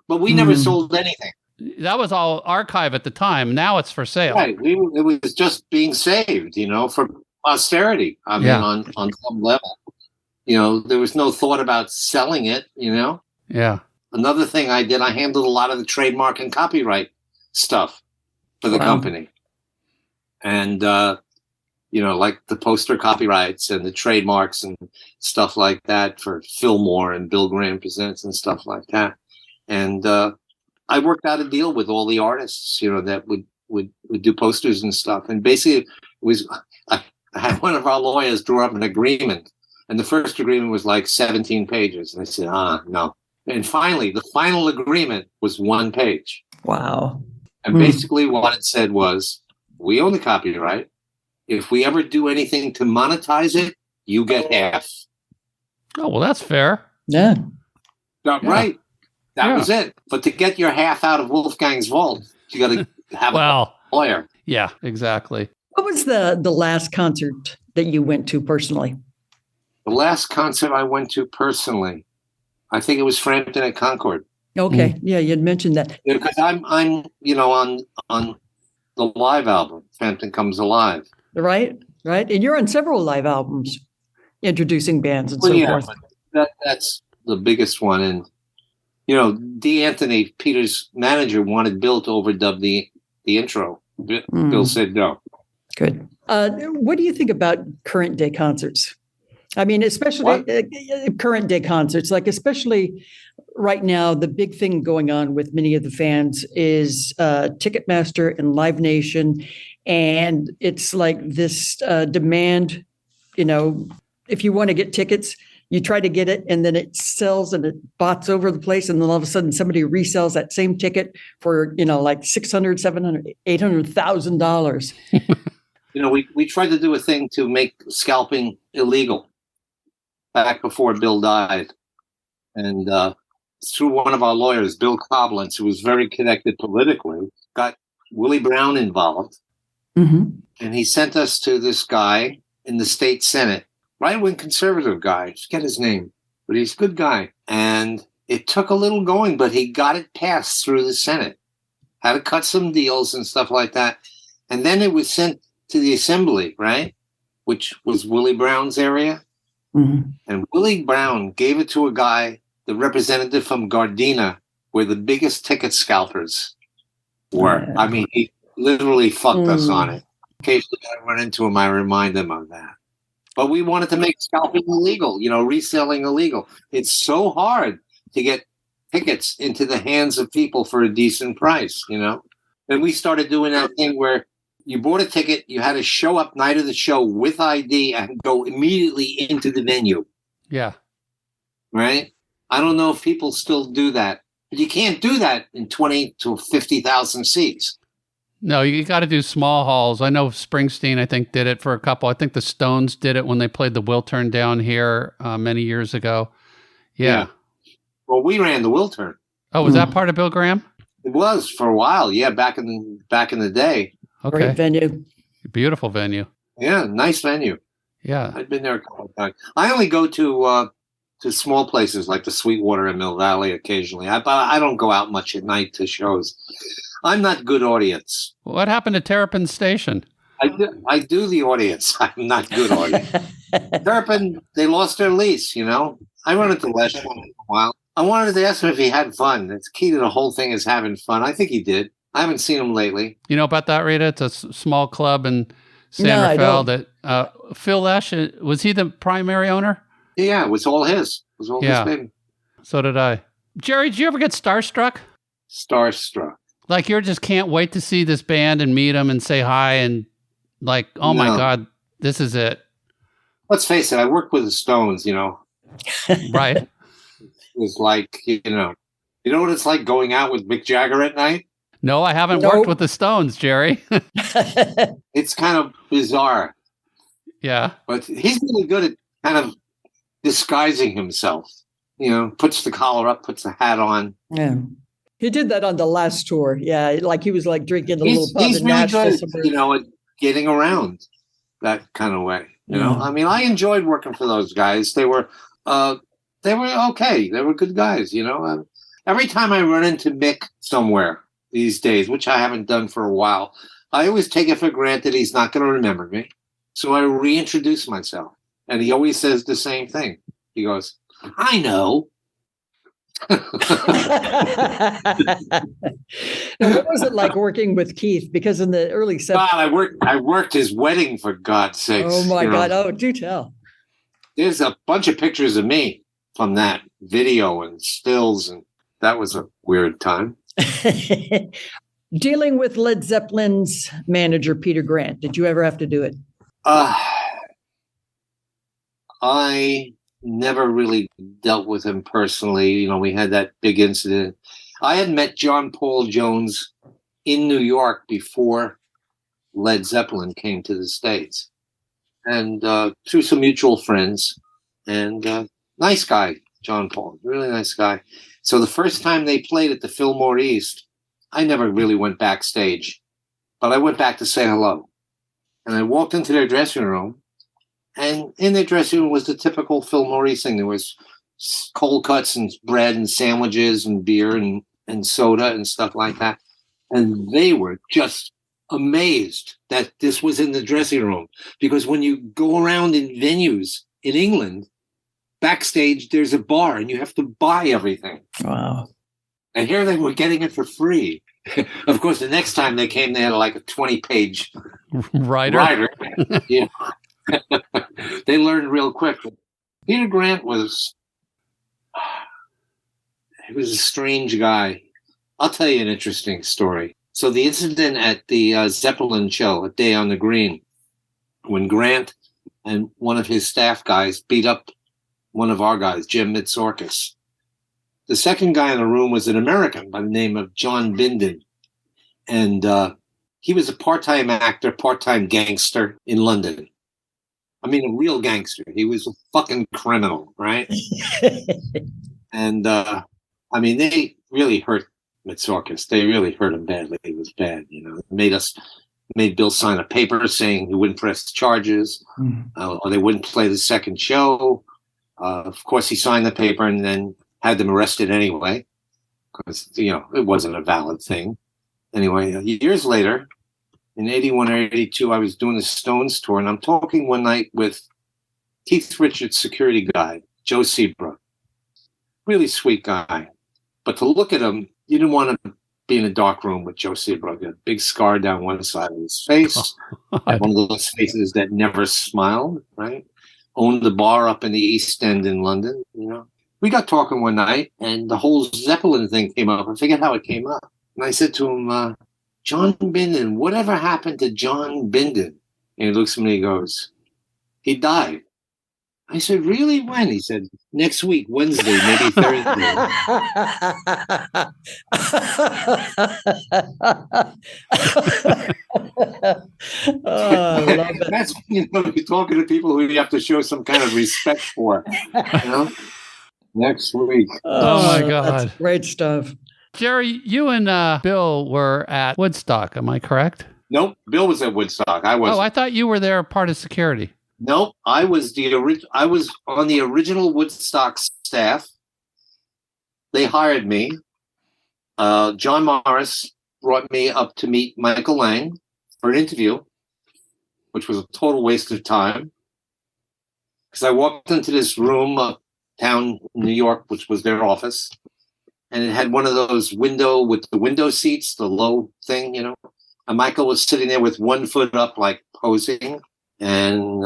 C: but we never sold anything.
A: That was all archive at the time. Now it's for sale.
C: Right. It was just being saved, for posterity. I mean, on some level, there was no thought about selling it,
A: Yeah.
C: Another thing I did, I handled a lot of the trademark and copyright stuff for the company. And, like the poster copyrights and the trademarks and stuff like that for Fillmore and Bill Graham Presents and stuff like that. And I worked out a deal with all the artists, that would do posters and stuff. And basically it was, I had one of our lawyers draw up an agreement, and the first agreement was like 17 pages. And I said, no. And finally, the final agreement was 1 page.
B: Wow.
C: And basically what it said was, we own the copyright. If we ever do anything to monetize it, you get half.
A: Oh, well, that's fair.
B: Yeah.
C: Right. That was it. But to get your half out of Wolfgang's Vault, you got to have a lawyer.
A: Yeah, exactly.
B: What was the last concert that you went to personally?
C: The last concert I went to personally, I think it was Frampton at Concord.
B: Okay. Yeah, you'd mentioned that.
C: Yeah, because I'm on the live album, Frampton Comes Alive.
B: Right. And you're on several live albums introducing bands and
C: Well,
B: so
C: yeah,
B: forth.
C: but that's the biggest one. And, D. Anthony, Peter's manager, wanted Bill to overdub the intro. Bill said no.
B: Good. What do you think about current day concerts? I mean, especially current day concerts, like especially right now, the big thing going on with many of the fans is Ticketmaster and Live Nation. And it's like this demand, if you want to get tickets, you try to get it and then it sells and it bots over the place. And then all of a sudden somebody resells that same ticket for, like $600,000, $700,000, $800,000.
C: We tried to do a thing to make scalping illegal back before Bill died. And through one of our lawyers, Bill Coblentz, who was very connected politically, got Willie Brown involved.
B: Mm-hmm.
C: And he sent us to this guy in the state Senate, right-wing conservative guy. I forget his name, but he's a good guy. And it took a little going, but he got it passed through the Senate. Had to cut some deals and stuff like that. And then it was sent to the Assembly, right? Which was Willie Brown's area.
B: Mm-hmm.
C: And Willie Brown gave it to a guy, the representative from Gardena, where the biggest ticket scalpers were.
B: Yeah.
C: I mean, he literally fucked us on it. Occasionally I run into him, I remind them of that. But we wanted to make scalping illegal, reselling illegal. It's so hard to get tickets into the hands of people for a decent price, And we started doing that thing where you bought a ticket, you had to show up night of the show with ID and go immediately into the venue.
A: Yeah.
C: Right? I don't know if people still do that, but you can't do that in 20 to 50,000 seats.
A: No, you got to do small halls. I know Springsteen, I think, did it for a couple. I think the Stones did it when they played the Wiltern down here many years ago. Yeah.
C: Well, we ran the Wiltern.
A: Oh, was that part of Bill Graham?
C: It was for a while. Yeah, back in the day.
A: Okay.
B: Great venue.
A: Beautiful venue.
C: Yeah, nice venue.
A: Yeah.
C: I've been there a couple of times. I only go to small places like the Sweetwater and Mill Valley occasionally. I don't go out much at night to shows. I'm not good audience.
A: What happened to Terrapin Station?
C: I do the audience. I'm not good audience. Terrapin, they lost their lease, I run into Les once in a while. I wanted to ask him if he had fun. The key to the whole thing is having fun. I think he did. I haven't seen him lately.
A: You know about that, Rita? It's a small club in San Rafael that Phil Lesh, was he the primary owner?
C: Yeah, it was all his. It was all his baby.
A: So did I. Jerry, did you ever get starstruck?
C: Starstruck.
A: Like you just can't wait to see this band and meet them and say hi and like, oh my God, this is it.
C: Let's face it, I worked with the Stones,
A: Right.
C: It was like, you know what it's like going out with Mick Jagger at night?
A: No, I haven't worked with the Stones, Jerry.
C: It's kind of bizarre.
A: Yeah.
C: But he's really good at kind of disguising himself. Puts the collar up, puts the hat on.
B: Yeah. He did that on the last tour. Yeah, like he was like drinking a little pub
C: He's
B: in
C: really
B: Nashville.
C: good, at getting around that kind of way. I mean, I enjoyed working for those guys. They were okay. They were good guys. Every time I run into Mick somewhere these days, which I haven't done for a while, I always take it for granted he's not going to remember me. So I reintroduce myself, and he always says the same thing. He goes, "I know."
B: What was it like working with Keith? Because in the early 70s,
C: God, I worked his wedding, for God's sakes.
B: Oh my God! Oh, do tell.
C: There's a bunch of pictures of me from that video and stills, and that was a weird time.
B: Dealing with Led Zeppelin's manager, Peter Grant. Did you ever have to do it?
C: I never really dealt with him personally. We had that big incident. I had met John Paul Jones in New York before Led Zeppelin came to the States. And through some mutual friends. And nice guy, John Paul. Really nice guy. So the first time they played at the Fillmore East, I never really went backstage. But I went back to say hello. And I walked into their dressing room. And in their dressing room was the typical Fillmore East thing. There was cold cuts and bread and sandwiches and beer and soda and stuff like that. And they were just amazed that this was in the dressing room. Because when you go around in venues in England, backstage, there's a bar and you have to buy everything.
B: Wow. And
C: here they were getting it for free. Of course, the next time they came, they had like a 20-page
A: writer.
C: Yeah. They learned real quick. Peter Grant was a strange guy. I'll tell you an interesting story. So the incident at the Zeppelin show, A Day on the Green, when Grant and one of his staff guys beat up one of our guys, Jim Mitsorkis. The second guy in the room was an American by the name of John Bindon. And he was a part-time actor, part-time gangster in London. I mean, a real gangster. He was a fucking criminal, right? And, I mean, they really hurt Mitsorkis. They really hurt him badly. It was bad, you know. Made Bill sign a paper saying he wouldn't press charges, or they wouldn't play the second show. Of course, he signed the paper and then had them arrested anyway, because, you know, it wasn't a valid thing. Anyway, years later, in 81 or 82, I was doing the Stones tour, and I'm talking one night with Keith Richards' security guy, Joe Sebra. Really sweet guy. But to look at him, you didn't want to be in a dark room with Joe Sebra. He had a big scar down one side of his face, one of those faces that never smiled, right? Owned the bar up in the East End in London, you know. We got talking one night, and the whole Zeppelin thing came up. I forget how it came up. And I said to him, John Bindon, whatever happened to John Bindon? And he looks at me and he goes, he died. I said, really? When? He said, next week, Wednesday, maybe Thursday.
B: I love it.
C: That's, you know, you're talking to people who you have to show some kind of respect for, you know? Next week.
A: Oh my God.
B: That's great stuff.
A: Jerry, you and Bill were at Woodstock. Am I correct?
C: Nope. Bill was at Woodstock. I wasn't.
A: Oh, I thought you were there part of security.
C: Nope. I was on the original Woodstock staff. They hired me. John Morris brought me up to meet Michael Lang for an interview, which was a total waste of time. Because I walked into this room uptown New York, which was their office, and it had one of those window seats, the low thing, you know. And Michael was sitting there with one foot up, like posing. And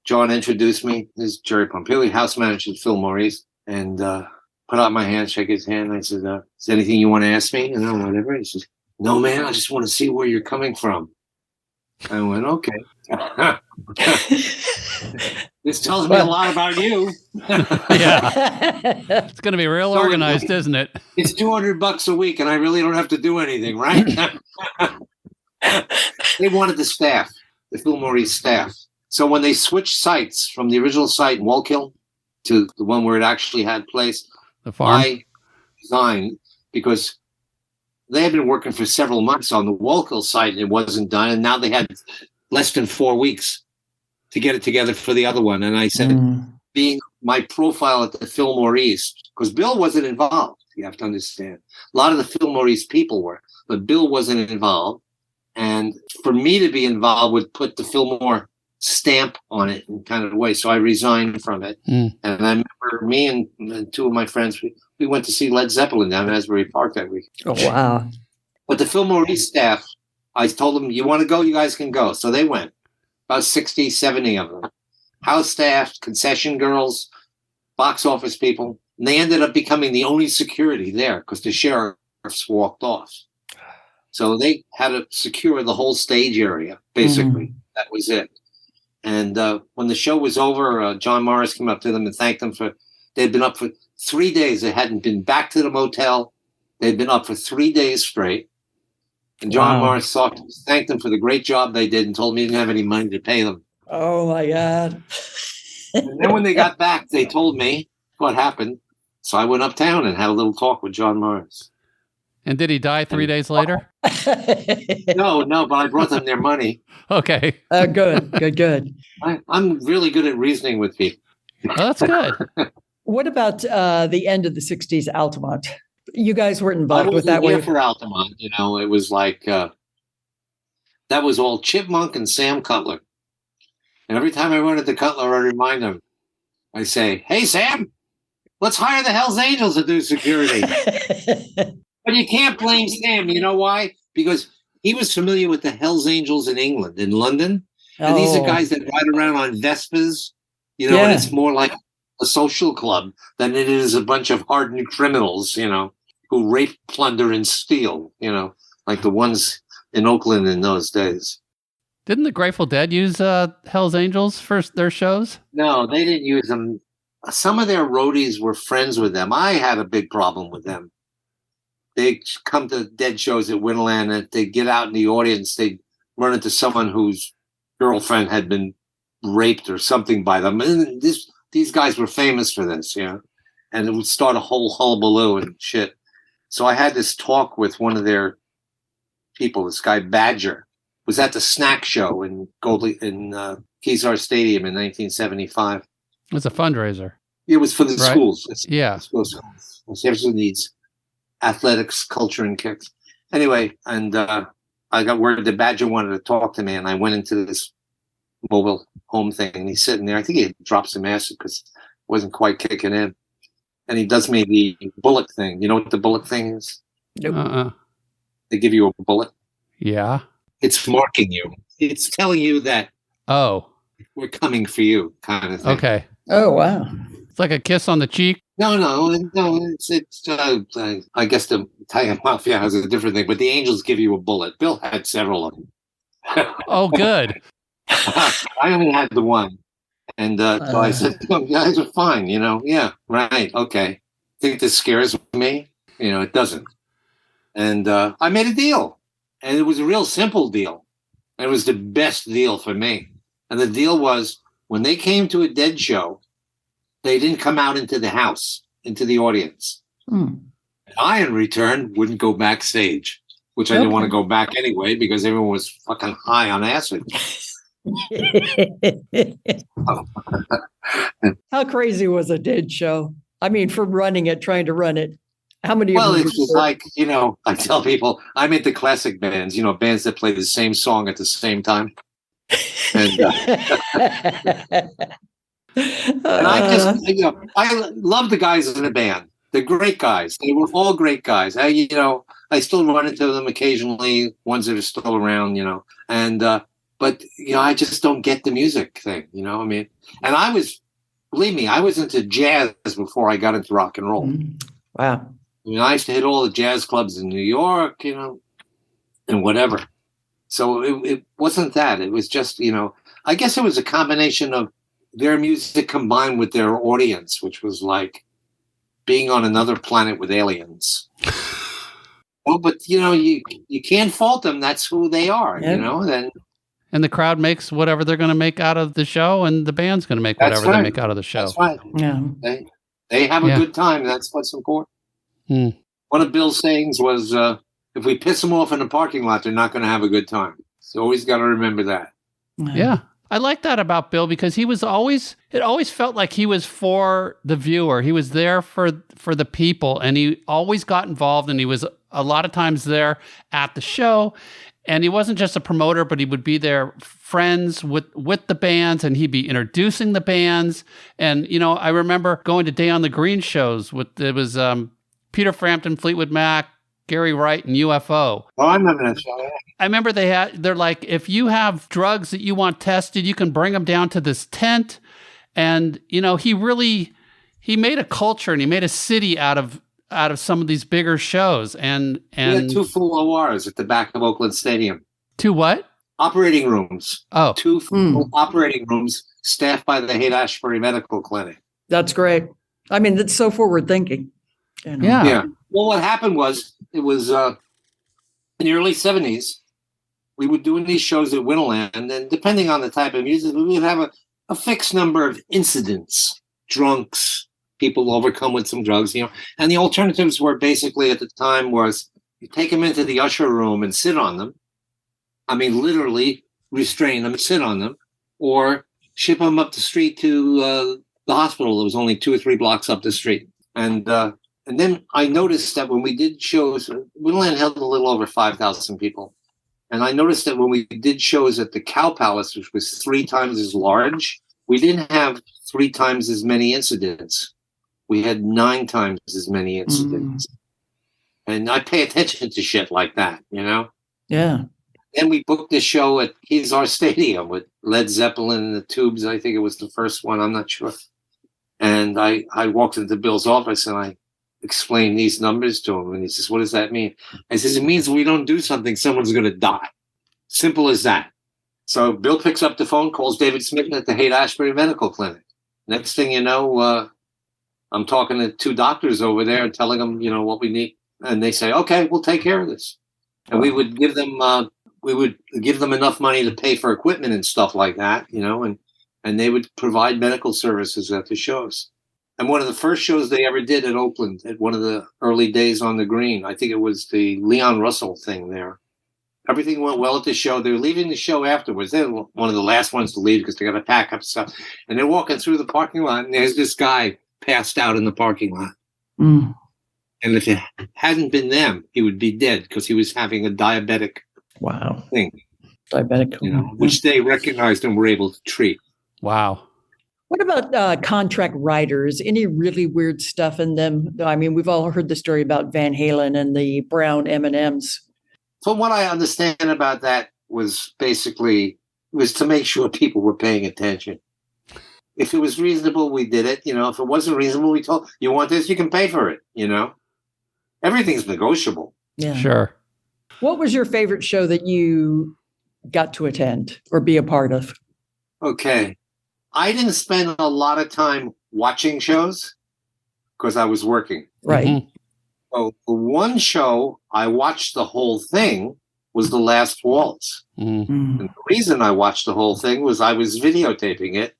C: John introduced me. This is Jerry Pompili, house manager at Fillmore East, and put out my hand, shake his hand. I said, is there anything you want to ask me? And then whatever. He says, no, man, I just want to see where you're coming from. I went, okay. This tells me a lot about you.
A: Yeah. It's going to be real organized, isn't it?
C: It's $200 a week, and I really don't have to do anything, right? They wanted the staff, the Fillmore East staff. So when they switched sites from the original site in Wallkill to the one where it actually had place,
A: the farm.
C: I resigned because they had been working for several months on the Wallkill site and it wasn't done. And now they had less than 4 weeks to get it together for the other one. And I said, being my profile at the Fillmore East, because Bill wasn't involved, you have to understand. A lot of the Fillmore East people were, but Bill wasn't involved. And for me to be involved would put the Fillmore stamp on it in kind of a way. So I resigned from it. And I remember me and two of my friends, we went to see Led Zeppelin down in Asbury Park that week.
B: Oh, wow.
C: But the Fillmore East staff, I told them, you want to go? You guys can go. So they went. About 60, 70 of them. House staff, concession girls, box office people. And they ended up becoming the only security there because the sheriffs walked off. So they had to secure the whole stage area, basically. That was it. And when the show was over, John Morris came up to them and thanked them for, they'd been up for 3 days. They hadn't been back to the motel. They'd been up for 3 days straight. And John Morris thanked them for the great job they did and told me he didn't have any money to pay them.
B: Oh, my God.
C: And then when they got back, they told me what happened. So I went uptown and had a little talk with John Morris.
A: And did he die 3 days later?
C: No, but I brought them their money.
A: Okay.
B: Good.
C: I'm really good at reasoning with people.
A: Oh, that's good.
B: What about the end of the 60s, Altamont? You guys weren't involved with that,
C: I
B: were you?
C: wasn't here for Altamont. It was like, that was all Chipmunk and Sam Cutler. And every time I run into Cutler, I remind him, I say, hey, Sam, let's hire the Hells Angels to do security. But you can't blame Sam. You know why? Because he was familiar with the Hells Angels in England, in London. And these are guys that ride around on Vespas, and it's more like a social club than it is a bunch of hardened criminals, who rape, plunder, and steal, like the ones in Oakland in those days.
A: Didn't the Grateful Dead use Hells Angels for their shows?
C: No, they didn't use them. Some of their roadies were friends with them. I had a big problem with them. They come to Dead shows at Winterland, and they get out in the audience, they run into someone whose girlfriend had been raped or something by them. And these guys were famous for this, and it would start a whole hullabaloo and shit. So I had this talk with one of their people, this guy Badger, was at the snack show in Kezar Stadium in 1975.
A: It was a fundraiser.
C: It was for the schools.
A: Yeah.
C: Schools. Everyone needs athletics, culture, and kicks. Anyway, and I got word that Badger wanted to talk to me, and I went into this mobile home thing, and he's sitting there. I think he dropped some acid because it wasn't quite kicking in. And he does me the bullet thing. You know what the bullet thing is?
B: Nope.
C: They give you a bullet.
A: Yeah.
C: It's marking you. It's telling you that, we're coming for you, kind of thing.
A: Okay.
B: Oh, wow.
A: It's like a kiss on the cheek.
C: No. It's I guess the Italian mafia has a different thing, but the Angels give you a bullet. Bill had several of them.
A: Oh, good.
C: I only had the one. And so I said, you guys are fine, Yeah, right. Okay. Think this scares me? It doesn't. And I made a deal. And it was a real simple deal. And it was the best deal for me. And the deal was when they came to a Dead show, they didn't come out into the house, into the audience. I, in return, wouldn't go backstage, which I didn't want to go back anyway because everyone was fucking high on acid.
B: How crazy was a Dead show? I mean, from trying to run it. How many?
C: Well, it's just like, I tell people I'm into classic bands, bands that play the same song at the same time. And, and I love the guys in the band. They're great guys. They were all great guys. I still run into them occasionally, ones that are still around, and, but, I just don't get the music thing, I mean, and believe me, I was into jazz before I got into rock and roll.
B: Wow.
C: I mean, I used to hit all the jazz clubs in New York, and whatever. So it wasn't that. It was just, I guess it was a combination of their music combined with their audience, which was like being on another planet with aliens. Well, but, you can't fault them. That's who they are, then.
A: And the crowd makes whatever they're going to make out of the show, and the band's going to make whatever they make out of the show.
C: That's right.
B: Yeah.
C: They have a good time. That's what's important. One of Bill's sayings was, if we piss them off in the parking lot, they're not going to have a good time. So always got to remember that.
A: Yeah. I like that about Bill because it always felt like he was for the viewer. He was there for the people, and he always got involved, and he was a lot of times there at the show. And he wasn't just a promoter, but he would be there friends with the bands, and he'd be introducing the bands. And, I remember going to Day on the Green shows it was Peter Frampton, Fleetwood Mac, Gary Wright, and UFO.
C: Oh, I remember that show.
A: I remember they're like, if you have drugs that you want tested, you can bring them down to this tent. And, he made a culture and he made a city out of some of these bigger shows. And
C: we had 2 full ORs at the back of Oakland Stadium.
A: 2 what?
C: Operating rooms.
A: Oh.
C: 2 full operating rooms staffed by the Haight-Ashbury Medical Clinic.
B: That's great. I mean, that's so forward thinking.
A: Yeah.
C: Well, what happened was, it was in the early 70s, we were doing these shows at Winterland, and depending on the type of music, we would have a fixed number of incidents, drunks, people overcome with some drugs, and the alternatives were basically at the time was You take them into the usher room and sit on them. I mean, literally restrain them, sit on them, or ship them up the street to the hospital that was only 2 or 3 blocks up the street. And then I noticed that when we did shows, Winterland held a little over 5,000 people. And I noticed that when we did shows at the Cow Palace, which was 3 times as large, we didn't have 3 times as many incidents. We had 9 times as many incidents. And I pay attention to shit like that, you know?
B: Yeah.
C: Then we booked a show at Kezar Stadium with Led Zeppelin and the Tubes. I think it was the first one. I'm not sure. And I walked into Bill's office and I explained these numbers to him. And he says, what does that mean? I says, it means we don't do something, someone's going to die. Simple as that. So Bill picks up the phone, calls David Smith at the Haight-Ashbury Medical Clinic. Next thing you know, I'm talking to 2 doctors over there and telling them, you know, what we need. And they say, okay, we'll take care of this. And we would give them enough money to pay for equipment and stuff like that, you know, and they would provide medical services at the shows. And one of the first shows they ever did at Oakland, at one of the early days on the Green, I think it was the Leon Russell thing there. Everything went well at the show. They were leaving the show afterwards. They were one of the last ones to leave because they got to pack up stuff. And they're walking through the parking lot, and there's this guy passed out in the parking lot.
B: Mm.
C: And if it hadn't been them, he would be dead because he was having a diabetic thing.
B: Diabetic.
C: You know, which they recognized and were able to treat.
A: Wow.
B: What about contract writers? Any really weird stuff in them? I mean, we've all heard the story about Van Halen and the brown M&Ms.
C: From what I understand about that was basically to make sure people were paying attention. If it was reasonable, we did it. You know, if it wasn't reasonable, we told you want this, you can pay for it. You know, everything's negotiable.
B: Yeah.
A: Sure.
B: What was your favorite show that you got to attend or be a part of?
C: Okay. I didn't spend a lot of time watching shows because I was working.
B: Right.
A: Mm-hmm.
C: So the one show I watched the whole thing was The Last Waltz.
A: Mm-hmm.
C: And the reason I watched the whole thing was I was videotaping it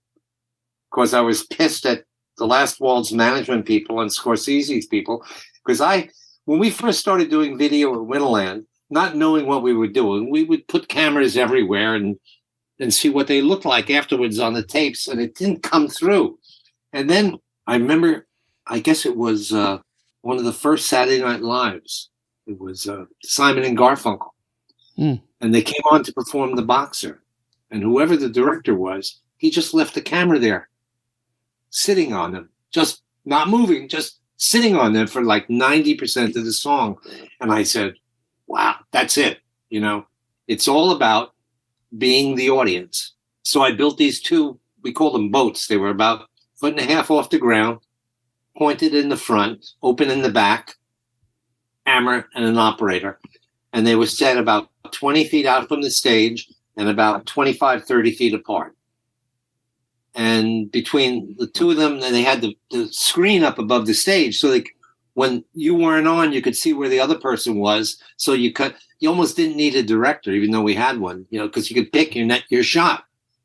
C: because I was pissed at The Last Waltz management people and Scorsese's people. Because when we first started doing video at Winterland, not knowing what we were doing, we would put cameras everywhere and see what they looked like afterwards on the tapes, and it didn't come through. And then I remember, I guess it was one of the first Saturday Night Lives. It was Simon and Garfunkel.
A: Mm.
C: And they came on to perform The Boxer. And whoever the director was, he just left the camera there, sitting on them, just not moving, just sitting on them for like 90% of the song. And I said, wow, that's it. You know, it's all about being the audience. So I built these 2, we call them boats. They were about 1.5 feet off the ground, pointed in the front, open in the back, hammer and an operator. And they were set about 20 feet out from the stage and about 25, 30 feet apart. And between the 2 of them, they had the screen up above the stage. So when you weren't on, you could see where the other person was. So you almost didn't need a director, even though we had one, you know, because you could pick your shot.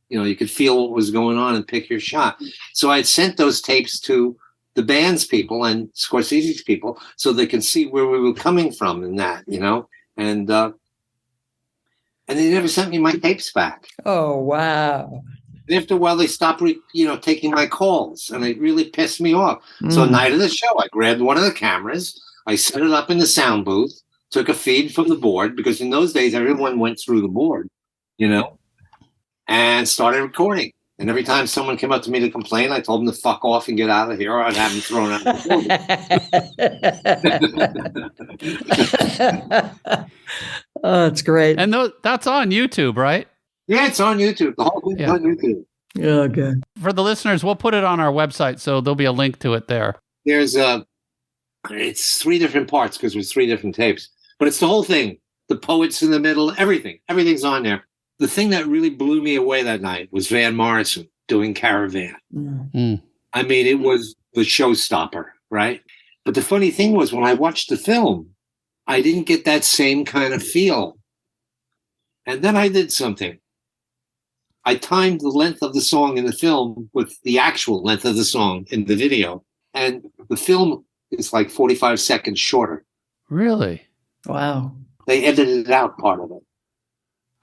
C: You know, you could feel what was going on and pick your shot. So I had sent those tapes to the band's people and Scorsese's people so they can see where we were coming from in that, you know. And they never sent me my tapes back.
B: Oh, wow.
C: And after a while, they stopped, taking my calls, and it really pissed me off. So night of the show, I grabbed one of the cameras, I set it up in the sound booth, took a feed from the board, because in those days, everyone went through the board, you know, and started recording. And every time someone came up to me to complain, I told them to fuck off and get out of here, or I'd have them thrown out the building.
B: Oh, that's great.
A: And that's on YouTube, right?
C: Yeah, it's on YouTube. The whole thing's on YouTube.
B: Oh, good.
A: For the listeners, we'll put it on our website, so there'll be a link to it there.
C: There's it's 3 different parts because there's 3 different tapes, but it's the whole thing. The poets in the middle, everything's on there. The thing that really blew me away that night was Van Morrison doing Caravan.
A: Mm.
C: I mean, it was the showstopper, right? But the funny thing was, when I watched the film, I didn't get that same kind of feel. And then I did something. I timed the length of the song in the film with the actual length of the song in the video. And the film is like 45 seconds shorter.
A: Really?
B: Wow.
C: They edited out part of it.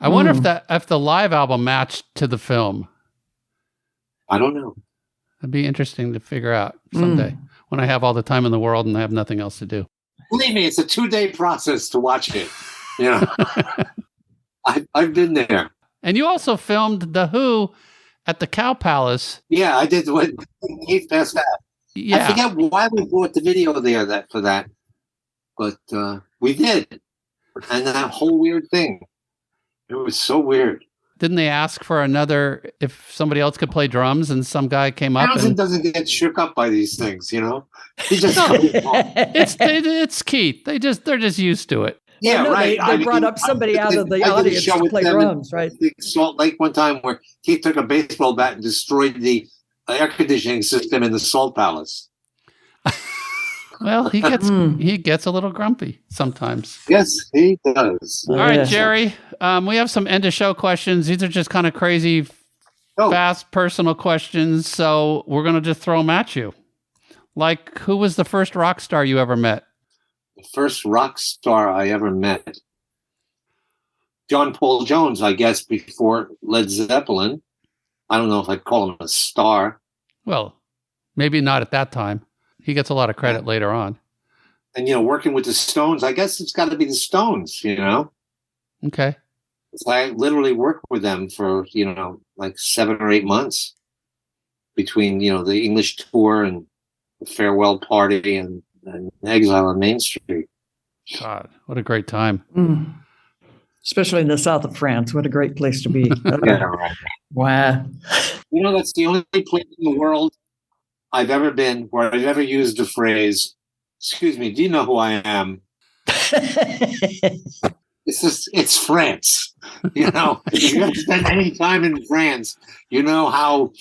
A: I wonder if the live album matched to the film.
C: I don't know.
A: It'd be interesting to figure out someday when I have all the time in the world and I have nothing else to do.
C: Believe me, it's a 2-day process to watch it. You know, I've been there.
A: And you also filmed The Who at the Cow Palace.
C: Yeah, I did. What Keith passed that.
A: Yeah.
C: I forget why we brought the video there for that, but we did. And that whole weird thing, it was so weird.
A: Didn't they ask for another, if somebody else could play drums, and some guy came up
C: Townsend
A: and...
C: doesn't get shook up by these things, you know? He just
A: It's Keith. They're just used to it.
C: Yeah,
B: no,
C: right.
B: They brought up somebody out of the audience to play drums, right?
C: Salt Lake one time where Keith took a baseball bat and destroyed the air conditioning system in the Salt Palace.
A: Well, he gets a little grumpy sometimes.
C: Yes, he does.
A: All right, Jerry. We have some end of show questions. These are just kind of crazy, fast, personal questions. So we're going to just throw them at you. Like, who was the first rock star you ever met?
C: The first rock star I ever met. John Paul Jones, I guess, before Led Zeppelin. I don't know if I'd call him a star.
A: Well, maybe not at that time. He gets a lot of credit later on.
C: And, you know, working with the Stones, I guess it's got to be the Stones, you know?
A: Okay.
C: I literally worked with them for, you know, like 7 or 8 months between, you know, the English tour and the farewell party and Exile on Main Street.
A: God, what a great time.
B: Especially in the south of France. What a great place to be.
C: Yeah, right.
B: Wow.
C: You know, that's the only place in the world I've ever been where I've ever used the phrase, "Excuse me, do you know who I am?" It's France. You know, if you ever spend any time in France, you know how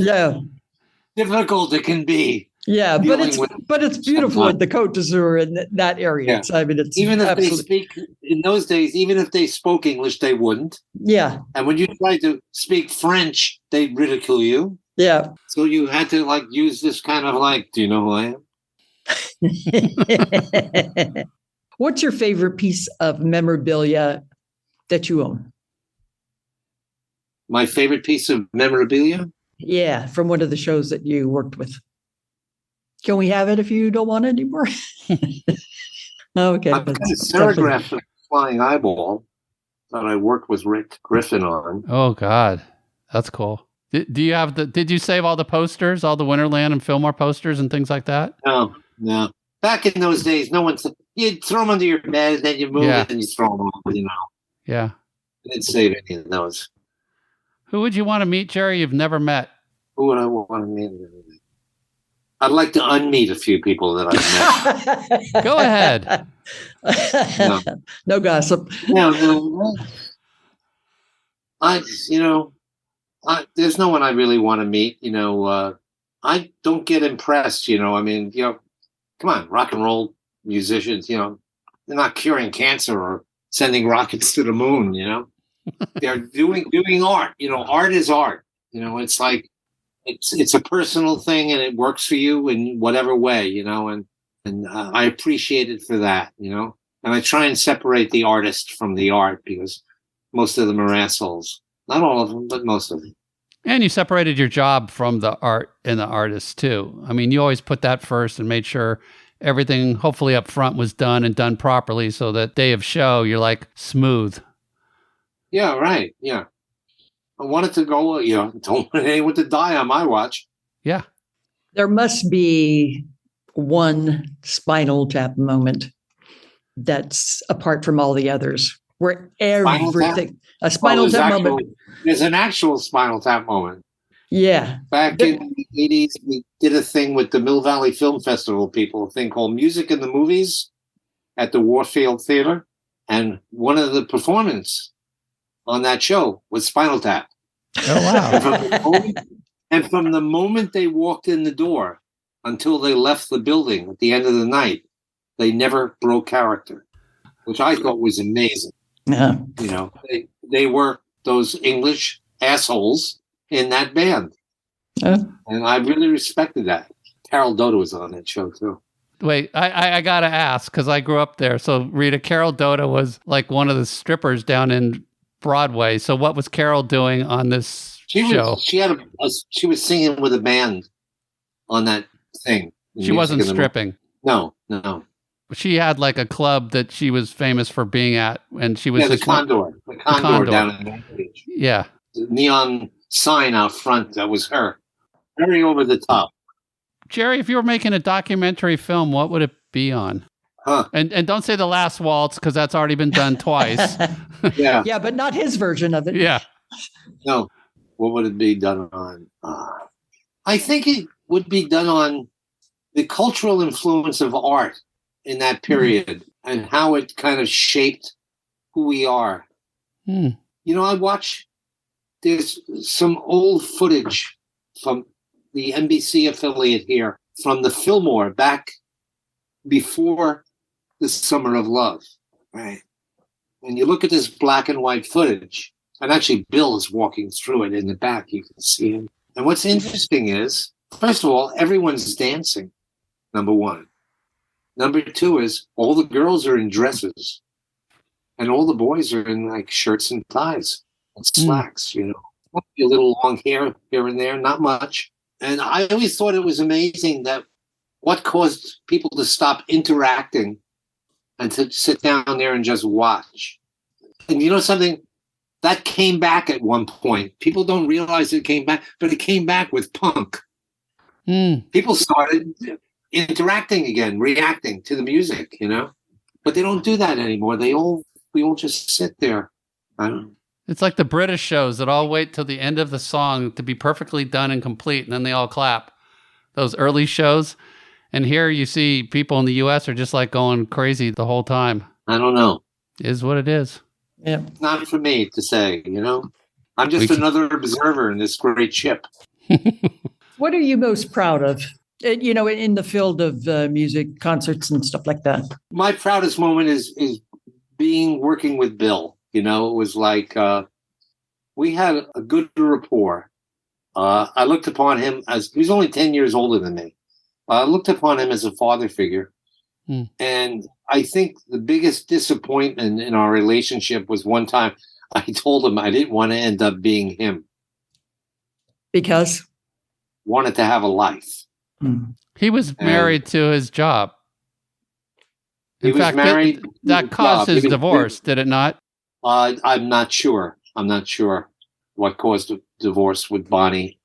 C: difficult it can be.
B: Yeah, but it's beautiful at the Côte d'Azur and that area.
C: Yeah.
B: I mean, it's
C: even if they speak in those days, even if they spoke English, they wouldn't.
B: Yeah.
C: And when you tried to speak French, they'd ridicule you.
B: Yeah.
C: So you had to like use this kind of like, do you know who I am?
B: What's your favorite piece of memorabilia that you own?
C: My favorite piece of memorabilia?
B: Yeah, from one of the shows that you worked with. Can we have it if you don't want it anymore? Okay.
C: I've got a serigraph of Flying Eyeball that I worked with Rick Griffin on.
A: Oh, God. That's cool. Did you save all the posters, all the Winterland and Fillmore posters and things like that?
C: No. Back in those days, you'd throw them under your bed, and then you move it and you throw them over, you know. Yeah. I didn't save any of those.
A: Who would you want to meet, Jerry, you've never met?
C: Who would I want to meet? I'd like to unmeet a few people that I've met.
A: Go ahead.
B: No gossip.
C: No. There's no one I really want to meet. You know, I don't get impressed. You know, I mean, you know, come on, rock and roll musicians. You know, they're not curing cancer or sending rockets to the moon. You know, they're doing art. You know, art is art. You know, it's like it's a personal thing, and it works for you in whatever way. You know, and I appreciate it for that. You know, and I try and separate the artist from the art because most of them are assholes. Not all of them, but most of them.
A: And you separated your job from the art and the artist too. I mean, you always put that first and made sure everything, hopefully up front, was done and done properly so that day of show, you're like smooth.
C: Yeah, right. Yeah. I wanted to go, you know, don't want anyone to die on my watch.
A: Yeah.
B: There must be one Spinal Tap moment that's apart from all the others, where everything, a Spinal Tap moment.
C: There's an actual Spinal Tap moment.
B: Yeah.
C: Back in the 80s, we did a thing with the Mill Valley Film Festival people, a thing called Music in the Movies at the Warfield Theater. And one of the performances on that show was Spinal Tap.
A: Oh, wow.
C: And from the moment they walked in the door until they left the building at the end of the night, they never broke character, which I thought was amazing.
B: Yeah.
C: You know, they were those English assholes in that band. And I really respected that. Carol Dodo was on that show, too.
A: Wait, I gotta ask because I grew up there. So Rita, Carol Doda was like one of the strippers down in Broadway. So what was Carol doing on this show?
C: She was singing with a band on that thing.
A: She wasn't stripping.
C: No.
A: She had like a club that she was famous for being at, and she was
C: the Condor. The Condor down in the village.
A: Yeah.
C: The neon sign out front, that was her. Very over the top.
A: Jerry, if you were making a documentary film, what would it be on?
C: Huh.
A: And don't say The Last Waltz, because that's already been done twice.
C: Yeah.
B: Yeah, but not his version of it.
A: Yeah.
C: No. What would it be done on? I think it would be done on the cultural influence of art in that period and how it kind of shaped who we are. You know, there's some old footage from the NBC affiliate here from the Fillmore back before the Summer of Love, right? And you look at this black and white footage, and actually Bill is walking through it in the back. You can see him. And what's interesting is, first of all, everyone's dancing, number one. Number two is all the girls are in dresses and all the boys are in like shirts and ties and slacks, you know, a little long hair here and there, not much. And I always thought it was amazing that what caused people to stop interacting and to sit down there and just watch. And you know something? That came back at one point. People don't realize it came back, but it came back with punk. People started interacting again, reacting to the music, you know? But they don't do that anymore. We all just sit there. I don't know.
A: It's like the British shows that all wait till the end of the song to be perfectly done and complete, and then they all clap. Those early shows. And here you see people in the U.S. are just like going crazy the whole time.
C: I don't know.
A: It is what it is.
B: Yeah.
C: Not for me to say, you know? I'm just another observer in this great ship.
B: What are you most proud of, you know, in the field of music, concerts and stuff like that?
C: My proudest moment is working with Bill. You know, it was like we had a good rapport. I looked upon him he was only 10 years older than me. I looked upon him as a father figure. And I think the biggest disappointment in our relationship was one time I told him I didn't want to end up being him.
B: Because?
C: Wanted to have a life.
A: He was married to his job. In fact,
C: married
A: that caused his divorce, did it not?
C: I'm not sure. I'm not sure what caused the divorce with Bonnie.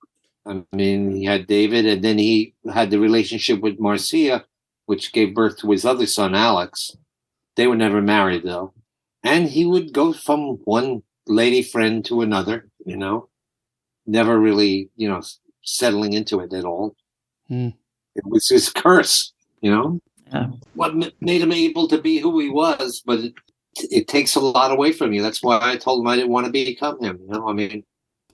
C: I mean, he had David, and then he had the relationship with Marcia, which gave birth to his other son, Alex. They were never married, though. And he would go from one lady friend to another, you know, never really, you know, settling into it at all. It was his curse, you know.
B: Yeah.
C: What made him able to be who he was, but it takes a lot away from you. That's why I told him I didn't want to become him, you know, I mean.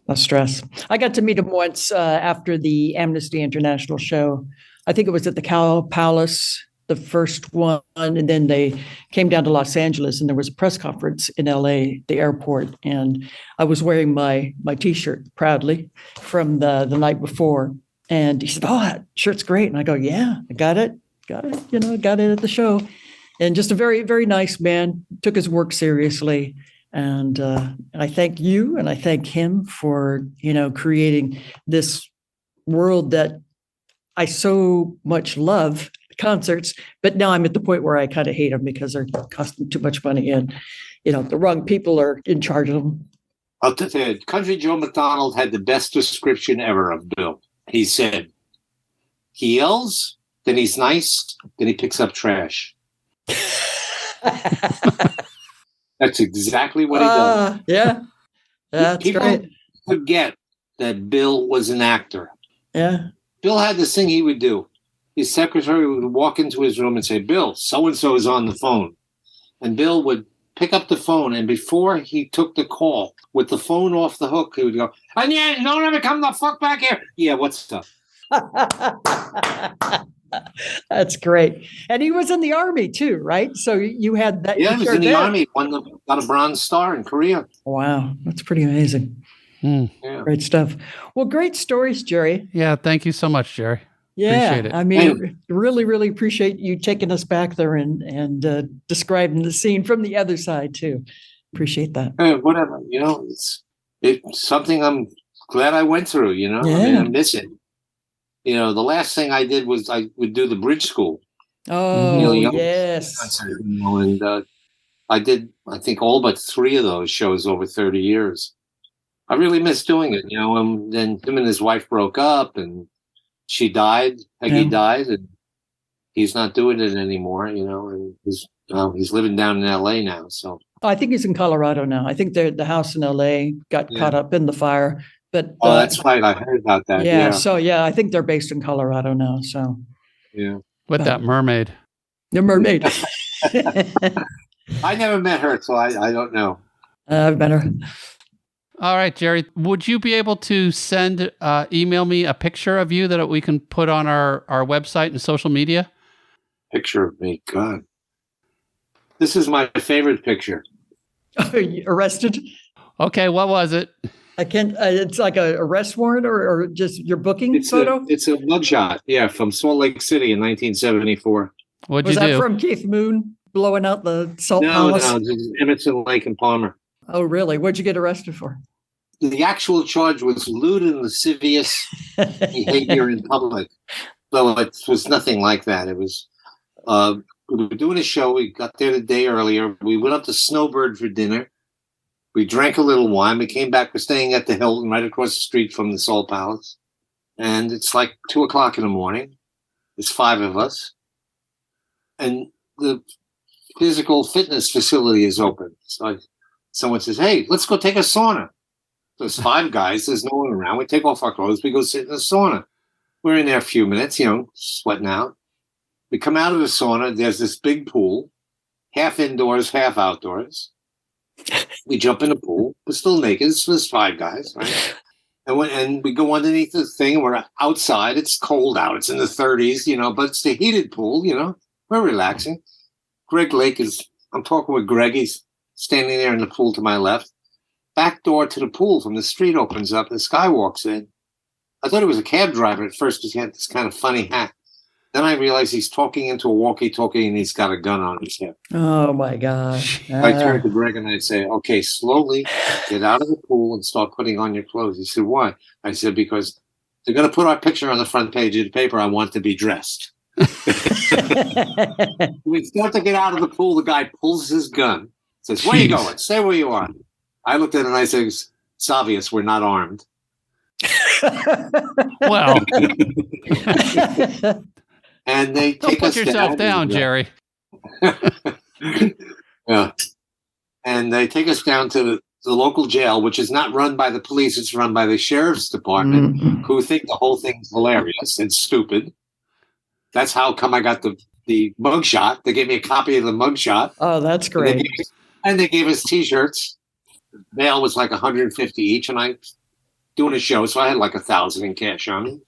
B: No stress. I got to meet him once after the Amnesty International show. I think it was at the Cow Palace, the first one, and then they came down to Los Angeles, and there was a press conference in LA, the airport, and I was wearing my T-shirt proudly from the night before, and he said, "Oh, that shirt's great," and I go, "Yeah, I got it, you know, got it at the show," and just a very, very nice man, took his work seriously. And I thank you and I thank him for, you know, creating this world that I so much love, concerts, but now I'm at the point where I kind of hate them because they're costing too much money and, you know, the wrong people are in charge of them.
C: I'll tell you, Country Joe McDonald had the best description ever of Bill. He said, he yells, then he's nice, then he picks up trash. That's exactly what he does.
B: Yeah. That's
C: People
B: great.
C: forget that Bill was an actor.
B: Yeah.
C: Bill had this thing he would do. His secretary would walk into his room and say, "Bill, so-and-so is on the phone." And Bill would pick up the phone, and before he took the call, with the phone off the hook, he would go, "And yeah, don't ever come the fuck back here." "Yeah, what's up?"
B: That's great. And he was in the Army too, right? So you had that.
C: Yeah, he was in the Army, got a Bronze Star in Korea.
B: Wow, that's pretty amazing.
C: Yeah.
B: Great stuff. Well, great stories, Jerry.
A: Yeah, thank you so much, Jerry.
B: Yeah,
A: Appreciate it.
B: I mean, really, really appreciate you taking us back there and describing the scene from the other side too. Appreciate that.
C: Whatever, it's something I'm glad I went through. I mean, I miss it. The last thing I did was I would do the bridge school.
B: Oh,
C: Young
B: yes.
C: concert, and I did, I think, all but 3 of those shows over 30 years. I really miss doing it, and then him and his wife broke up, and she died. Peggy died, and he's not doing it anymore, and he's living down in L.A. now, so.
B: I think he's in Colorado now. I think the house in L.A. got caught up in the fire. But
C: that's right. I heard about that.
B: Yeah. So I think they're based in Colorado now. So
C: yeah.
A: With that mermaid.
B: The mermaid.
C: I never met her, so I don't know.
B: I've met her.
A: All right, Jerry. Would you be able to email me a picture of you that we can put on our website and social media?
C: Picture of me, God. This is my favorite picture.
B: Are you arrested?
A: Okay, what was it?
B: I can't. It's like a arrest warrant or just your booking photo.
C: It's a mugshot. Yeah, from Salt Lake City in 1974.
A: What'd
B: was
A: you
B: that
A: do?
B: from Keith Moon blowing out the Salt Palace?
C: No, this is Emerson Lake and Palmer.
B: Oh, really? What'd you get arrested for?
C: The actual charge was lewd and lascivious behavior in public. Though it was nothing like that. It was. We were doing a show. We got there the day earlier. We went up to Snowbird for dinner. We drank a little wine. We came back. We're staying at the Hilton right across the street from the Salt Palace. And it's like 2:00 in the morning. There's 5 of us. And the physical fitness facility is open. So someone says, hey, let's go take a sauna. There's 5 guys. There's no one around. We take off our clothes. We go sit in the sauna. We're in there a few minutes, sweating out. We come out of the sauna. There's this big pool, half indoors, half outdoors. We jump in the pool. We're still naked. There's 5 guys, right? And we go underneath the thing. And we're outside. It's cold out. It's in the 30s, but it's the heated pool, We're relaxing. Greg Lake I'm talking with Greg. He's standing there in the pool to my left. Back door to the pool from the street opens up. This guy walks in. I thought it was a cab driver at first because he had this kind of funny hat. Then I realized he's talking into a walkie-talkie and he's got a gun on his hip.
B: Oh, my gosh.
C: I turned to Greg and I say, okay, slowly get out of the pool and start putting on your clothes. He said, why? I said, because they're going to put our picture on the front page of the paper. I want to be dressed. We start to get out of the pool. The guy pulls his gun, says, where are you going? Stay where you are. I looked at it and I said, it's obvious we're not armed.
A: Well.
C: And they
A: Don't
C: take
A: put
C: us
A: yourself down, Jerry.
C: Yeah. And they take us down to the local jail, which is not run by the police. It's run by the sheriff's department, who think the whole thing's hilarious and stupid. That's how come I got the mugshot. They gave me a copy of the mugshot.
B: Oh, that's great.
C: And they gave us T-shirts. Bail was like $150 each, and I doing a show, so I had like $1,000 in cash on me.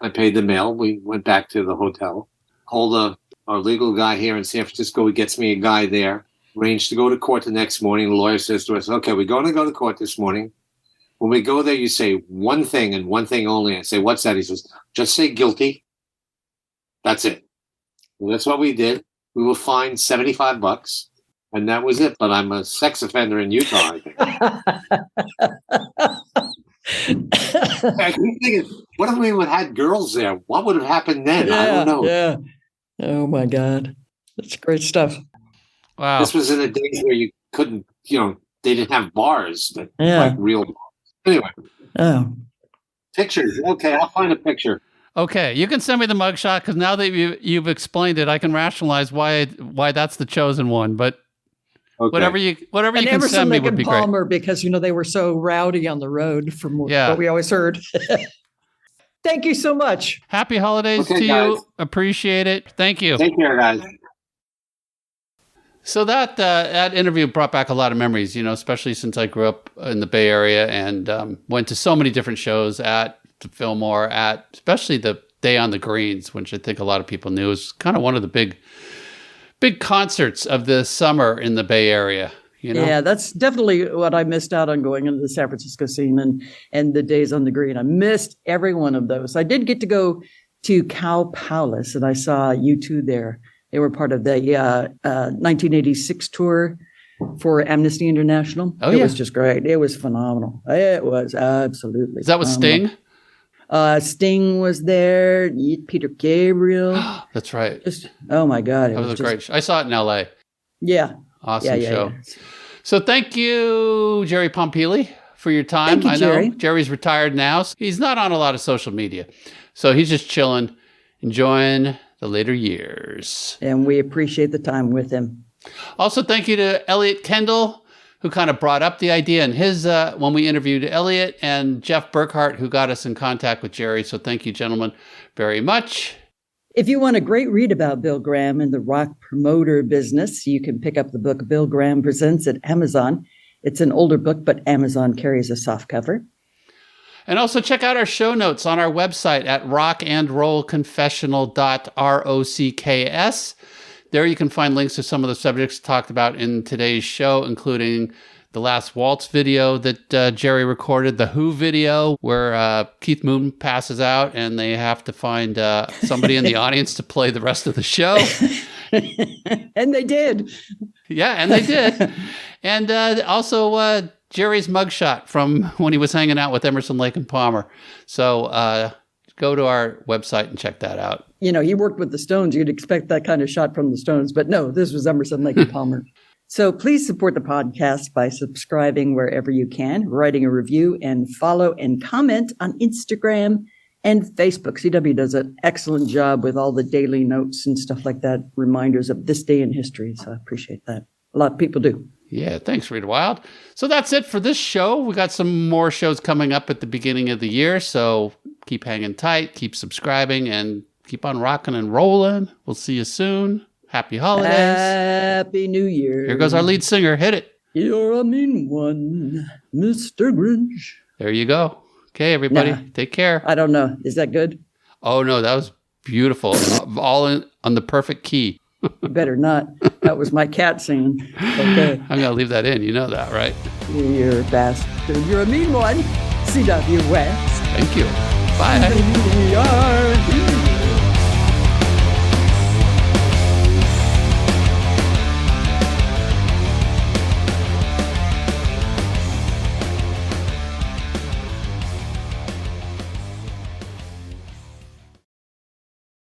C: I paid the mail. We went back to the hotel. Called our legal guy here in San Francisco. He gets me a guy there. Arranged to go to court the next morning. The lawyer says to us, okay, we're going to go to court this morning. When we go there, you say one thing and one thing only. I say, what's that? He says, just say guilty. That's it. Well, that's what we did. We were fined $75, and that was it. But I'm a sex offender in Utah, I think. I keep thinking, what if we would have had girls there? What would have happened then? I don't know.
B: Yeah. Oh, my God. That's great stuff.
A: Wow.
C: This was in the days where you couldn't, they didn't have bars, like real bars. Anyway.
B: Oh.
C: Pictures. Okay, I'll find a picture.
A: Okay, you can send me the mugshot because now that you've explained it, I can rationalize why that's the chosen one. But
C: okay.
A: whatever you can
B: Emerson
A: send me
B: Lake
A: would be great.
B: Palmer, because they were so rowdy on the road from what we always heard. Thank you so much.
A: Happy holidays to
C: guys.
A: you. Appreciate it. Thank you.
C: Take care, guys.
A: So that interview brought back a lot of memories, especially since I grew up in the Bay Area and went to so many different shows at the Fillmore, especially the Day on the Greens, which I think a lot of people knew is kind of one of the big concerts of the summer in the Bay Area.
B: Yeah, that's definitely what I missed out on going into the San Francisco scene and the Days on the Green. I missed every one of those. I did get to go to Cow Palace, and I saw U2 there. They were part of the 1986 tour for Amnesty International.
A: Oh,
B: It was just great. It was phenomenal. It was absolutely
A: Is that with
B: phenomenal.
A: Sting?
B: Sting was there. Peter Gabriel.
A: That's right.
B: Oh my God.
A: That was a great show. I saw it in LA.
B: Yeah.
A: Awesome show.
B: Yeah.
A: So thank you, Jerry Pompili, for your time.
B: Thank you,
A: I
B: Jerry.
A: know Jerry's retired now. He's not on a lot of social media. So he's just chilling, enjoying the later years.
B: And we appreciate the time with him.
A: Also, thank you to Elliot Kendall, who kind of brought up the idea in his when we interviewed Elliot, and Jeff Burkhart, who got us in contact with Jerry. So thank you, gentlemen, very much.
B: If you want a great read about Bill Graham and the rock promoter business, you can pick up the book Bill Graham Presents at Amazon. It's an older book, but Amazon carries a softcover.
A: And also check out our show notes on our website at rockandrollconfessional.rocks. There you can find links to some of the subjects talked about in today's show, including the Last Waltz video that Jerry recorded, the Who video where Keith Moon passes out and they have to find somebody in the audience to play the rest of the show.
B: And they did.
A: Yeah, and they did. And also Jerry's mugshot from when he was hanging out with Emerson, Lake and Palmer. So go to our website and check that out.
B: You know, he worked with the Stones. You'd expect that kind of shot from the Stones. But no, this was Emerson, Lake and Palmer. So please support the podcast by subscribing wherever you can, writing a review, and follow and comment on Instagram and Facebook. CW does an excellent job with all the daily notes and stuff like that, reminders of this day in history. So I appreciate that. A lot of people do.
A: Yeah, thanks, Rita Wild. So that's it for this show. We got some more shows coming up at the beginning of the year. So keep hanging tight, keep subscribing, and keep on rocking and rolling. We'll see you soon. Happy holidays.
B: Happy New Year.
A: Here goes our lead singer. Hit it.
B: You're a mean one, Mr. Grinch.
A: There you go. Okay, everybody.
B: Nah.
A: Take care.
B: I don't know. Is that good?
A: Oh, no, that was beautiful. All on the perfect key.
B: You better not. That was my cat singing. Okay.
A: I'm going to leave that in. You know that, right?
B: You're a bastard. You're a mean one. CW West.
A: Thank you. Bye.
B: We are